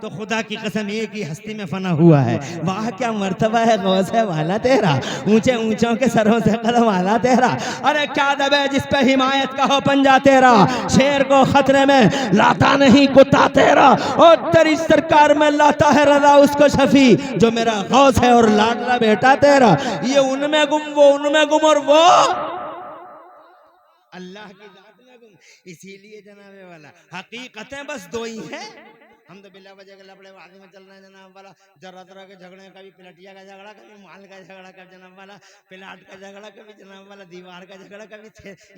तो खुदा की कसम एक ही हस्ती में फना हुआ है। वाह क्या मर्तबा है गौसे वाला तेरा, ऊंचे ऊंचों के सरों से कदम वाला तेरा। अरे क्या दबे जिस पे हिमायत का हो पंजा तेरा, शेर को खतरे में लाता नहीं कुत्ता तेरा। और तेरी सरकार में लाता है रजा उसको शफी, जो मेरा गौस है और लाडला बेटा तेरा। ये उनमें गुम, वो उनमें गुम, और वो अल्लाह की जात में गुम। इसीलिए जनाबे वाला हकीकतें बस दो ही है। हम तो बिला वजह के लपड़े वादी में चल रहे हैं जनाब वाला, जरा तरह के झगड़े, कभी पिलटिया का झगड़ा, कभी माल का झगड़ा, कभी जनाब वाला पिलाट का झगड़ा, कभी जनाब वाला दीवार का झगड़ा, कभी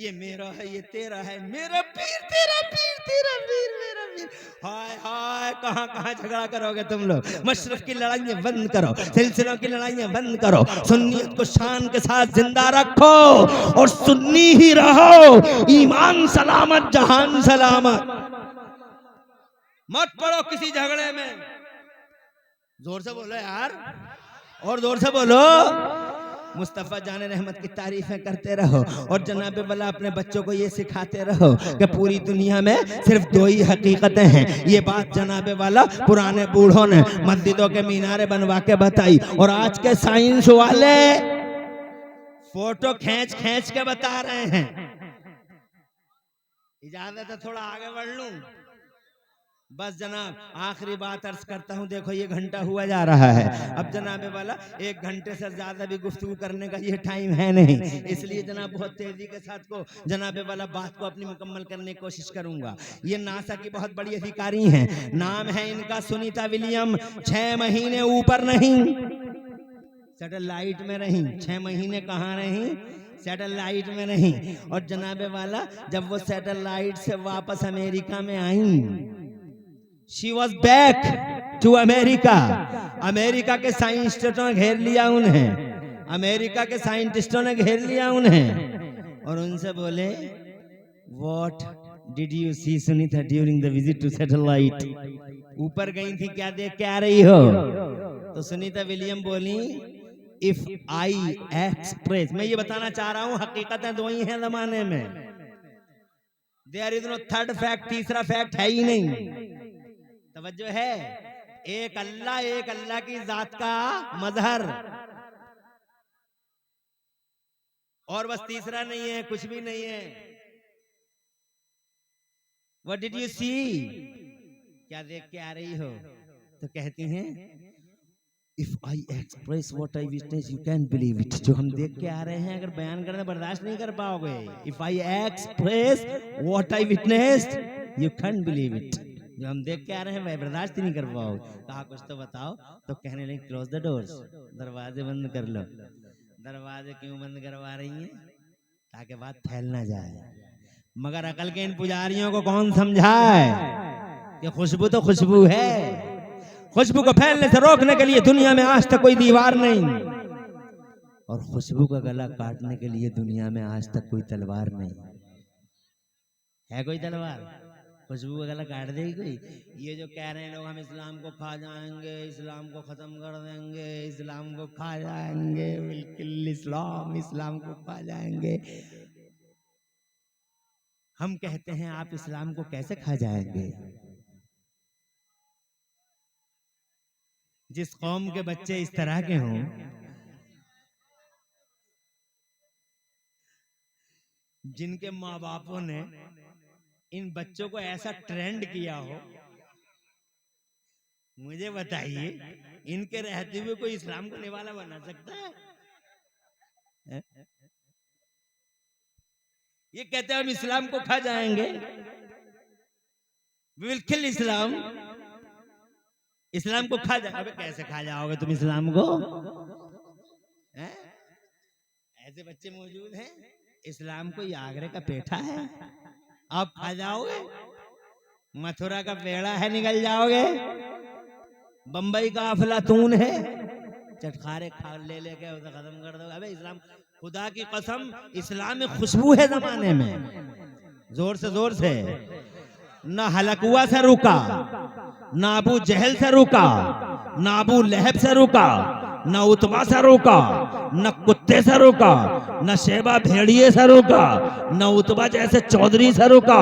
ये मेरा है ये तेरा है, मेरा पीर तेरा पीर, तेरा पीर मेरा पीर। हाय हाय कहाँ कहाँ झगड़ा करोगे तुम लोग। मशरफ की लड़ाइयाँ बंद करो, सिलसिलों की लड़ाइयाँ बंद करो, सुन्नियत को शान के साथ जिंदा रखो और सुन्नी ही रहो। ईमान सलामत जहान सलामत। मत पड़ो किसी झगड़े में। जोर से बोलो यार, और जोर से बोलो। मुस्तफ़ा जान रहमत की तारीफें करते रहो, और जनाबे वाला अपने बच्चों को ये सिखाते रहो कि पूरी दुनिया में सिर्फ दो ही हकीकतें हैं। ये बात जनाबे वाला पुराने बूढ़ों ने मस्जिदों के मीनारे बनवा के बताई, और आज के साइंस वाले फोटो खींच खींच के बता रहे हैं। इजाजत है थोड़ा आगे बढ़ लूं। बस जनाब आखिरी बात अर्ज करता हूँ, देखो ये घंटा हुआ जा रहा है, अब जनाबे वाला 1 घंटे से ज्यादा भी गुफ्तगू करने का ये टाइम है नहीं, इसलिए जनाब बहुत तेजी के साथ को जनाबे वाला बात को अपनी मुकम्मल करने की कोशिश करूंगा। ये नासा की बहुत बड़ी अधिकारी हैं, नाम है इनका सुनीता विलियम। 6 महीने ऊपर नहीं, सैटेलाइट में रही, 6 महीने कहाँ रही, सैटेलाइट में नहीं। और जनाबे वाला जब वो सैटेलाइट से वापस अमेरिका में आई, she was back to America. America के साइंटिस्टों ने घेर लिया उन्हें, अमेरिका के साइंटिस्टों ने घेर लिया उन्हें और उनसे बोले, what did you see Sunita during the visit to satellite? ऊपर गई थी, क्या देख के आ रही हो? तो सुनीता विलियम बोली, इफ आई एक्सप्रेस, मैं ये बताना चाह रहा हूं हकीकतें 2 ही हैं जमाने में, there is no third fact, तीसरा फैक्ट है ही नहीं। तवज्जो है, एक अल्लाह की जात का मजहर, और बस तीसरा नहीं है, कुछ भी नहीं है। व्हाट डिड यू सी, क्या देख के आ रही हो? तो कहती हैं, if I express what I witness you can believe it. जो हम देख के आ रहे हैं अगर बयान करना बर्दाश्त नहीं कर पाओगे, if I express what I witnessed you can believe it. जो हम देख के आ रहे हैं वह बर्दाश्त ही नहीं कर पाओगे। कहा कुछ तो बताओ, तो कहने लगे क्लोज द डोर्स, दरवाजे बंद कर लो। दरवाजे क्यों बंद करवा रही हैं? ताकि बात फैल ना जाए। मगर अकल के इन पुजारियों को कौन समझाए कि खुशबू तो खुशबू है, खुशबू को फैलने से रोकने के लिए दुनिया में आज तक कोई दीवार नहीं, और खुशबू का गला काटने के लिए दुनिया में आज तक कोई तलवार नहीं है। कोई तलवार खुशबू का गला काट देगी कोई? ये जो कह रहे हैं लोग हम इस्लाम को खा जाएंगे, इस्लाम को खत्म कर देंगे, इस्लाम को खा जाएंगे, बिल्कुल इस्लाम को खा जाएंगे। हम कहते हैं आप इस्लाम को कैसे खा जाएंगे? जिस कौम के बच्चे इस तरह के हों, जिनके माँ बापों ने इन बच्चों को ऐसा ट्रेंड किया हो, मुझे बताइए इनके रहते हुए कोई इस्लाम को निवाला बना सकता है? ये कहते हैं हम इस्लाम को खा जाएंगे, बिल्कुल इस्लाम को खा जाए। अबे कैसे खा जाओगे तुम इस्लाम को? ऐसे बच्चे मौजूद हैं। इस्लाम कोई आगरे का पेठा है आप खा जाओगे? मथुरा का पेड़ा है निकल जाओगे? बंबई का अफलातून है चटखारे खा ले लेके उसे खत्म कर दो। अबे इस्लाम, खुदा की कसम इस्लाम में खुशबू है जमाने में, जोर से ना हलकुआ से रुका, ना अबू जहल से रुका, ना अबू लहब से रुका, न उतबा से रुका, न कुत्ते से रुका, न शेबा भेड़िए से रुका, न उतबा जैसे चौधरी से रुका,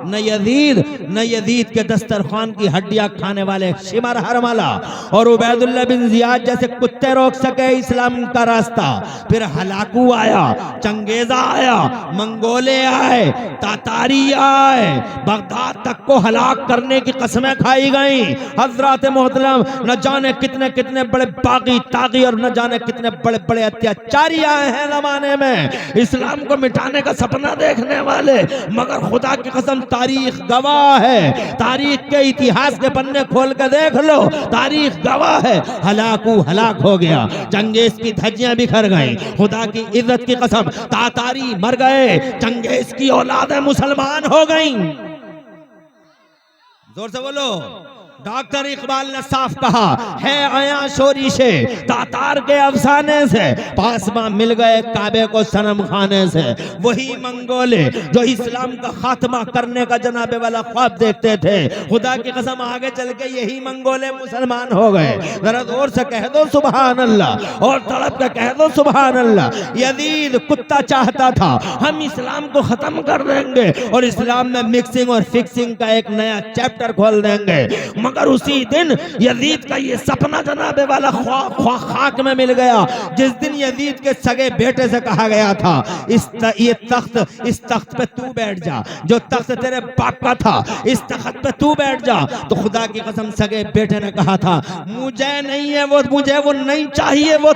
न यजीद के दस्तरखान की हड्डियां खाने वाले शिमर हरमला और उबैदुल्लाह बिन जियाद जैसे कुत्ते रोक सके इस्लाम का रास्ता। फिर हलाकू आया, चंगेजा आया, मंगोले आए, तातारी आए, बगदाद तक को हलाक करने की कसमें खाई गई। हजरत मोहतरम न जाने कितने कितने बड़े बागी तागी और न जाने कितने बड़े बड़े अत्याचारी आए हैं जमाने में इस्लाम को मिटाने का सपना देखने वाले। मगर खुदा की कसम तारीख गवाह है, तारीख के इतिहास के पन्ने खोल कर देख लो, तारीख गवाह है, हलाकू हलाक हो गया, चंगेज की धज्जियां बिखर गई। खुदा की इज्जत की कसम तातारी मर गए, चंगेज की औलादें मुसलमान हो गई। जोर से बोलो। डॉक्टर इकबाल ने साफ कहा है आया शोरी से तातार के अफसाने से, पासमा मिल गए काबे को सनम खाने से। वही मंगोले जो इस्लाम का खात्मा करने का जनाबे वाला ख्वाब देखते थे, खुदा की कसम आगे चल के यही मंगोले मुसलमान हो गए। जरा जोर से कह दो सुभान अल्लाह, और तड़प के कह दो सुभान अल्लाह। यजीद कुत्ता चाहता था हम इस्लाम को खत्म कर देंगे और इस्लाम में मिक्सिंग और फिक्सिंग का एक नया चैप्टर खोल देंगे, मगर उसी दिन यजीद का ये सपना जनाब वाला खाक में मिल गया, जिस दिन यजीद के सगे बेटे से कहा गया था इस तख्त पे तू बैठ जा, जो तख्त तेरे बाप का था इस तख्त पे तू बैठ जा। तो खुदा की कसम सगे बेटे ने कहा था मुझे नहीं है वो, मुझे वो नहीं चाहिए, वो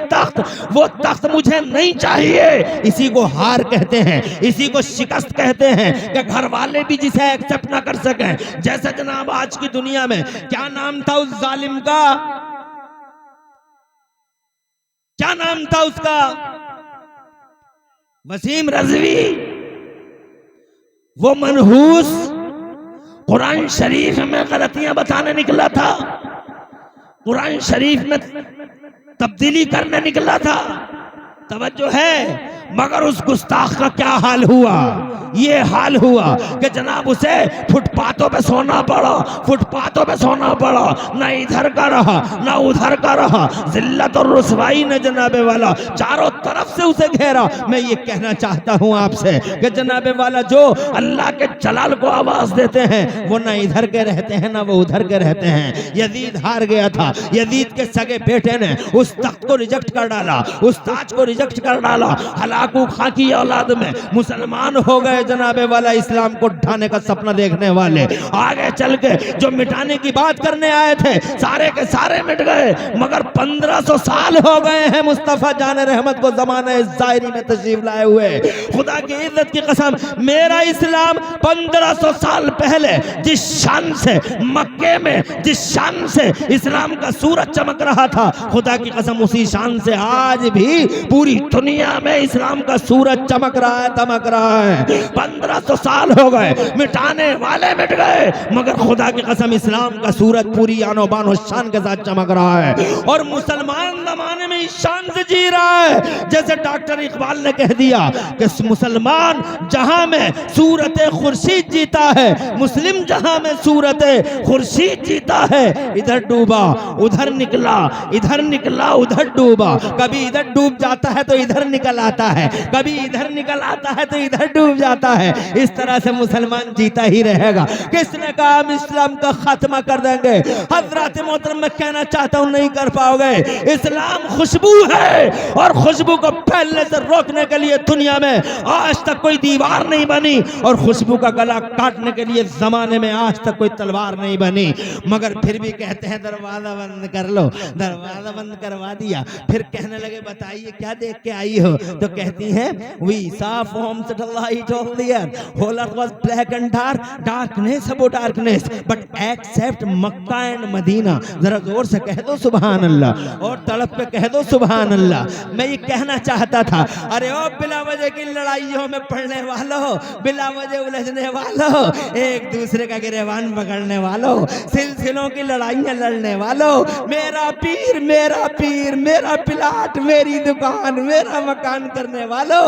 तख्त मुझे नहीं चाहिए। इसी को हार कहते हैं, इसी को शिकस्त कहते हैं कि घर वाले भी जिसे एक्सेप्ट ना कर सकें। जैसे जनाब आज की दुनिया में क्या नाम था उस जालिम का, क्या नाम था उसका, वसीम रज़वी। वो मनहूस कुरान शरीफ में गलतियां बताने निकला था, कुरान शरीफ में तब्दीली करने निकला था, तवज्जो है। मगर उस गुस्ताख का क्या हाल हुआ, ये हाल हुआ कि जनाब उसे फुटपाथों पे सोना पड़ा, फुटपाथों पे सोना पड़ा, ना इधर का रहा ना उधर का रहा। जिल्लत और रुसवाई ने जनाबे वाला चारों तरफ से उसे घेरा। मैं ये कहना चाहता हूँ आपसे कि जनाबे वाला जो अल्लाह के जलाल को आवाज देते हैं वो ना इधर के रहते हैं ना वो उधर के रहते हैं। यजीद हार गया था, यजीद के सगे बेटे ने उस तख्त को रिजेक्ट कर डाला, उस ताज को रिजेक्ट कर डाला। हलाकू खां की औलाद में मुसलमान हो गए जनाबे वाला इस्लाम को ढाने का सपना देखने वाले। आगे चल के जो मिटाने की बात करने आए थे सारे के सारे मिट गए। मगर 1500 साल हो गए हैं मुस्तफा जान रहमत को ज़माने ज़ाहिरी में तशरीफ लाए हुए। खुदा की इज्जत की कसम, मेरा इस्लाम 1500 साल पहले जिस शान से मक्के में जिस शान से इस्लाम का सूरज चमक रहा था, खुदा की कसम उसी शान से आज भी पूरी दुनिया में इस्लाम का सूरज चमक रहा है, दमक रहा है। 1500 साल हो गए, मिटाने वाले मिट गए, मगर खुदा की कसम इस्लाम का सूरज पूरी आनो बानो शान के साथ चमक रहा है। और मुसलमान जमाने में इस शान से जी रहा है जैसे डॉक्टर इकबाल ने कह दिया कि मुसलमान जहां में सूरत खुर्शीद जीता है, मुस्लिम जहां में सूरत खुर्शीद जीता है। इधर डूबा उधर निकला, इधर निकला उधर डूबा, कभी इधर डूब जाता है तो इधर निकल आता है, कभी इधर निकल आता है तो इधर डूब जाता है। इस तरह से मुसलमान जीता ही रहेगा। किसने कहा हम इस्लाम का खात्मा कर देंगे? हजरत मोहतरम मैं कहना चाहता हूं नहीं कर पाओगे। इस्लाम खुशबू है और खुशबू को फैलने से रोकने के लिए दुनिया में आज तक कोई दीवार नहीं बनी और खुशबू का गला काटने के लिए जमाने में आज तक कोई तलवार नहीं बनी। मगर फिर भी कहते हैं दरवाजा बंद कर लो, दरवाजा बंद करवा दिया। फिर कहने लगे बताइए क्या देख के आई हो, तो कहती हैं we saw from the light of the earth, whole earth was black and dark, darkness about darkness, but except Mecca and Medina. जरा जोर से कह दो सुभान अल्लाह और तड़प पे कह दो सुभान अल्लाह। मैं ये कहना चाहता था, अरे ओ बिला वजह की लड़ाइयों में पड़ने वालों, बिला वजह उलझने वालों, एक दूसरे का गिरेबान पकड़ने वालों, सिलसिलों की लड़ाइयां लड़ने वालों, मेरा पीर मेरा पीर, मेरा पिलाट मेरी दुकान मेरा मकान करने वालों,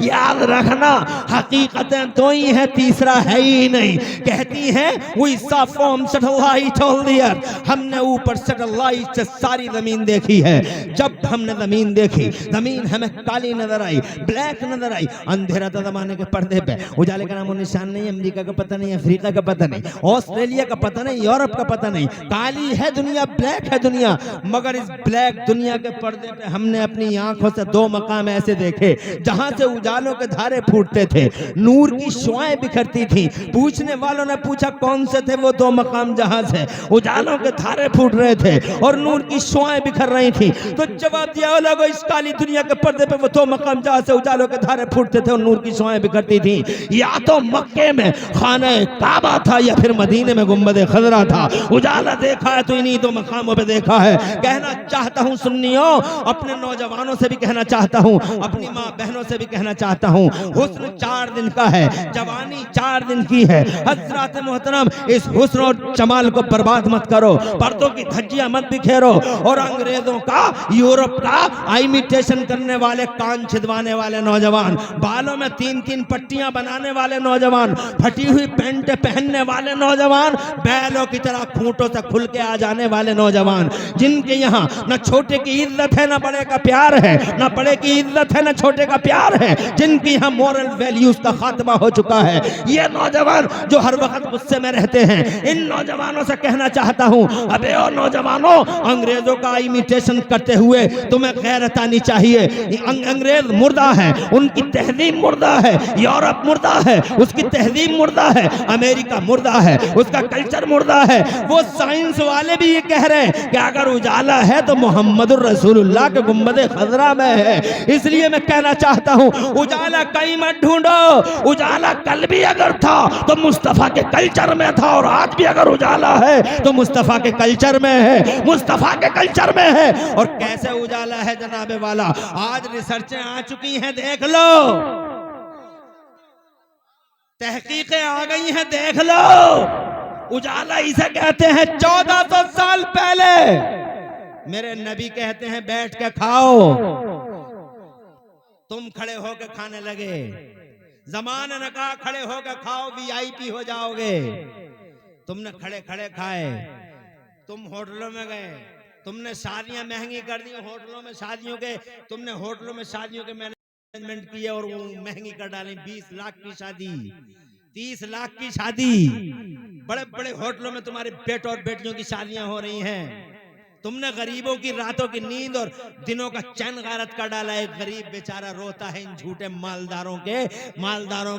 याद रखना हकीकतें दो ही है, तीसरा है ही नहीं। कहती हैं we saw from satellite all the earth, हमने ऊपर सैटेलाइट से सारी जमीन देखी है। जब हमने जमीन देखी, जमीन हमें काली नजर आई, ब्लैक नजर आई। अंधेरा था जमाने के पर्दे पे, उजाले का नामो निशान नहीं, अमेरिका का पता नहीं, अफ्रीका का पता नहीं, ऑस्ट्रेलिया का पता नहीं, यूरोप का पता नहीं। काली है दुनिया, ब्लैक है दुनिया। मगर इस ब्लैक दुनिया के पर्दे पे हमने अपनी आंखों से दो मकाम ऐसे देखे जहां से उजालों के धारे फूटते थे, नूर की शुआएं बिखरती थी। पूछने वालों ने पूछा कौन से थे वो दो मकाम जहां से उजालों के धारे फूट रहे थे और नूर की शुआएं बिखर रही थी। तो जवाब दिया लोगों इस काली दुनिया के पर्दे पे वो दो मकाम जहां से उजालों के धारे फूटते थे और नूर की शुआएं बिखरती थी, या तो मक्के में खाने काबा था या फिर मदीने में गुंबद खजरा था। उजाला देखा है तो इन्हीं दो मकामों पे देखा है। कहना चाहता हूं सुन्नियों, अपने नौजवानों से भी कहना चाहता हूं, अपनी माँ बहनों से भी कहना चाहता हूं, हुस्न 4 दिन का है, जवानी 4 दिन की है। हज़रात मोहतरम इस हुस्न और जमाल को बर्बाद मत करो, पर्दों की धज्जियां मत बिखेरो और अंग्रेजों का यूरोप का इमिटेशन करने वाले, कान छिदवाने वाले नौजवान, बालों में 3-3 पट्टियां बनाने वाले नौजवान, फटी हुई पैंट पहनने वाले नौजवान, बैलों की तरह खूंटों से खुल के आ जाने वाले नौजवान, जिनके यहाँ न छोटे की इज्जत है न बड़े का प्यार है, न बड़े की इज्जत है न छोटे का प्यार है, जिनकी यहाँ मोरल वैल्यूज का खात्मा हो चुका है। ये नौजवान जो हर वक्त गुस्से में रहते हैं, इन नौजवानों से कहना चाहता हूँ, अबे ओ नौजवानों, अंग्रेजों का इमिटेशन करते हुए तुम्हें गैरत आनी चाहिए। अंग्रेज मुर्दा है, उनकी तहजीब मुर्दा है, यूरोप मुर्दा है, उसकी तहजीब मुर्दा है, अमेरिका मुर्दा है, उसका कल्चर मुर्दा है। वो साइंस वाले भी ये कह रहे हैं कि अगर उजाला है तो मोहम्मदुर रसूलुल्लाह के गुंबद खजरा में है। इसलिए मैं कहना चाहता हूँ, उजाला कहीं मत ढूंढो। उजाला कल भी अगर था तो मुस्तफा के कल्चर में था, और आज भी अगर उजाला है तो मुस्तफा के कल्चर में है, मुस्तफा के कल्चर में है। और कैसे उजाला है जनाबे वाला, आज रिसर्चें आ चुकी हैं, देख लो, तहकीकें आ गई हैं, देख लो। उजाला इसे कहते हैं। 1400 साल पहले मेरे नबी कहते हैं, बैठ के खाओ, तुम खड़े होकर खाने लगे। जमाने ने कहा खड़े होकर खाओ, वीआईपी हो जाओगे। तुमने खड़े खड़े खाए, तुम होटलों में गए, तुमने शादियां महंगी कर दी होटलों में, शादियों के तुमने होटलों में शादियों के मैनेजमेंट किए और वो महंगी कर डाली। 20 लाख की शादी, 30 लाख की शादी, बड़े बड़े होटलों में तुम्हारे बेटों और बेटियों की शादियां हो रही हैं। तुमने गरीबों की रातों की नींद और दिनों का चैन गारत कर डाला। एक गरीब बेचारा रोता है इन झूठे मालदारों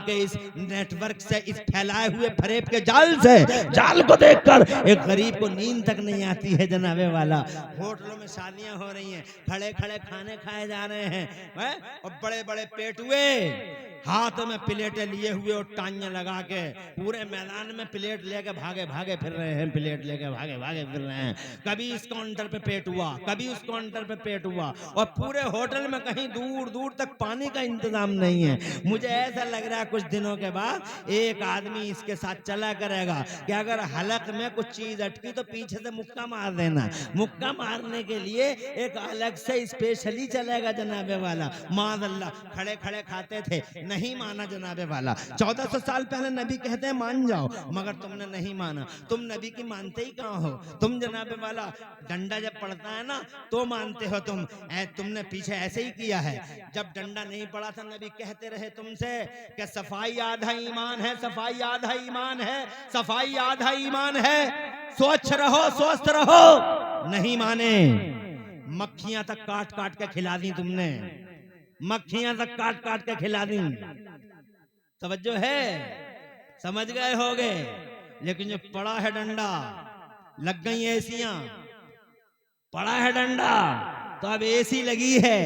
के इस नेटवर्क से, इस फैलाए हुए फरेब के जाल को देखकर एक गरीब को नींद तक नहीं आती है जनाबे वाला। होटलों में शादियां हो रही हैं, खड़े खड़े खाने खाए जा रहे हैं, और बड़े बड़े पेटुए हाथ में प्लेटें लिए हुए और टांगे लगा के पूरे मैदान में प्लेट लेके भागे भागे फिर रहे हैं, प्लेट लेके भागे भागे फिर रहे हैं। कभी इस काउंटर पे पेट हुआ, कभी उस काउंटर पे पेट हुआ, और पूरे होटल में कहीं दूर दूर तक पानी का इंतजाम नहीं है। मुझे ऐसा लग रहा है कुछ दिनों के बाद एक आदमी इसके साथ चला करेगा कि अगर हलक में कुछ चीज अटकी तो पीछे से मुक्का मार देना। मुक्का मारने के लिए एक अलग से स्पेशली चलेगा जनाबे वाला। माज़अल्लाह, खड़े खड़े खाते थे, नहीं माना जनाबे वाला। 1400 साल पहले नबी कहते हैं मान जाओ, मगर तुमने नहीं माना। तुम नबी की मानते ही कहाँ हो? तुम जनाबे वाला डंडा जब पड़ता है ना तो मानते हो तुम। तुमने पीछे ऐसे ही किया है। जब डंडा नहीं पड़ा था नबी कहते रहे तुमसे कि सफाई आधा ईमान है, सफाई आधा ईमान है, सफाई आधा ईमान है, स्वच्छ रहो स्वस्थ रहो। नहीं माने, मक्खियां तक काट काट के खिला दी तुमने, मक्खियां तक काट काट के खिला दी। तवज्जो है, समझ गए होगे। लेकिन जो पड़ा है डंडा, लग गई एसियां, पड़ा है डंडा तो अब एसी लगी है,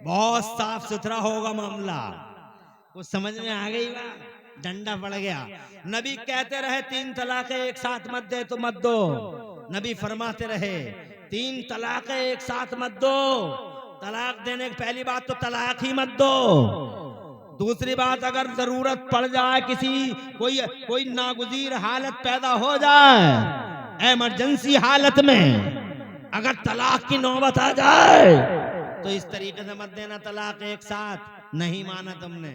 बहुत साफ सुथरा होगा मामला। कुछ समझ में आ गई बात? डंडा पड़ गया। नबी कहते रहे 3 तलाक एक साथ मत दे तो मत दो। नबी फरमाते रहे 3 तलाक एक साथ मत दो। तलाक देने की पहली बात तो तलाक ही मत दो। दूसरी बात, अगर जरूरत पड़ जाए, किसी कोई नागुजीर हालत पैदा हो जाए, इमरजेंसी हालत में अगर तलाक की नौबत आ जाए तो इस तरीके से मत देना तलाक एक साथ। नहीं माना तुमने।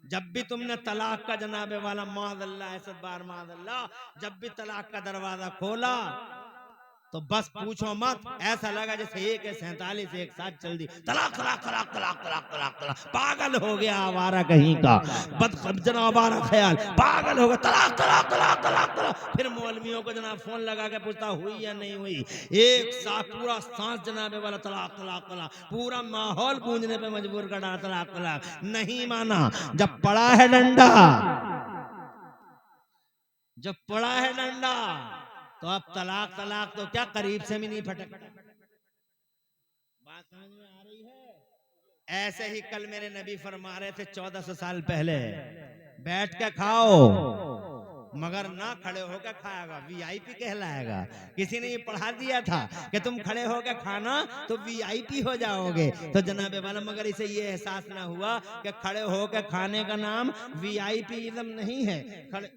जब भी तुमने तलाक का जनाबे वाला माज़अल्लाह ऐसे बार माज़अल्लाह, जब भी तलाक का दरवाजा खोला तो बस पूछो मत, ऐसा लगा जैसे 147 एक साथ चल दी। तलाक तलाक तलाक तलाक तलाक तलाक तलाक। पागल हो गया आवारा कहीं का, बदखबजना आवारा ख्याल, पागल हो गया। तलाक तलाक तलाक तलाक तलाक। फिर मौलवियों को जनाब फोन लगा के पूछता हुई या नहीं हुई। एक साथ पूरा सांस जनाबे वाला तलाक तलाक तलाक, पूरा माहौल गूंजने पे मजबूर कर डाला तलाक तलाक। नहीं माना। जब पड़ा है डंडा, जब पड़ा है डंडा तो अब तलाक तलाक तो क्या करीब से भी नहीं फटकता। बात समझ में आ रही है? ऐसे ही कल मेरे नबी फरमा रहे थे 1400 साल पहले, बैठ के खाओ मगर ना खड़े होकर खाएगा, वीआईपी कहलाएगा। किसी ने ये पढ़ा दिया था कि तुम खड़े होकर खाना तो वीआईपी हो जाओगे। तो जनाबे वाला, मगर इसे ये एहसास ना हुआ कि खड़े होकर खाने का नाम वीआईपीइज्म नहीं है। खड़े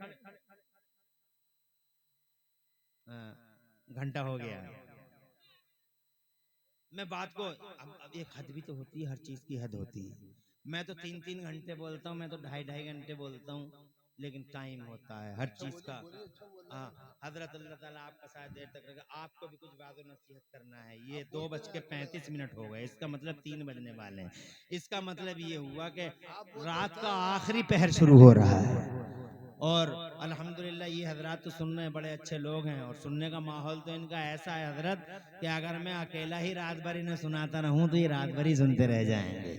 घंटा हो गया। मैं बात को अब एक हद भी तो होती है, हर चीज की हद होती है। मैं तो 3-3 घंटे बोलता हूँ, मैं तो 2.5-2.5 घंटे बोलता हूँ। लेकिन टाइम होता है हर चीज का। हाँ, हजरत अल्लाह ताला आपका शायद देर तक रखे, आपको भी कुछ बात नसीहत करना है। ये 2:35 हो गए, इसका मतलब 3 बजने वाले हैं। इसका मतलब ये हुआ कि रात का आखिरी पहर शुरू हो रहा है। और अल्हम्दुलिल्लाह ये हजरत तो सुनने में बड़े अच्छे लोग हैं, और सुनने का माहौल तो इनका ऐसा है हजरत कि अगर मैं अकेला ही रात भर इन्हें सुनाता रहूं तो ये रात भर ही सुनते रह जाएंगे।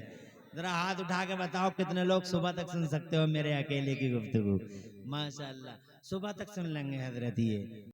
जरा हाथ उठा के बताओ कितने लोग सुबह तक सुन सकते हो मेरे अकेले की गुफ्तगू। माशाल्लाह, सुबह तक सुन लेंगे हजरत ये।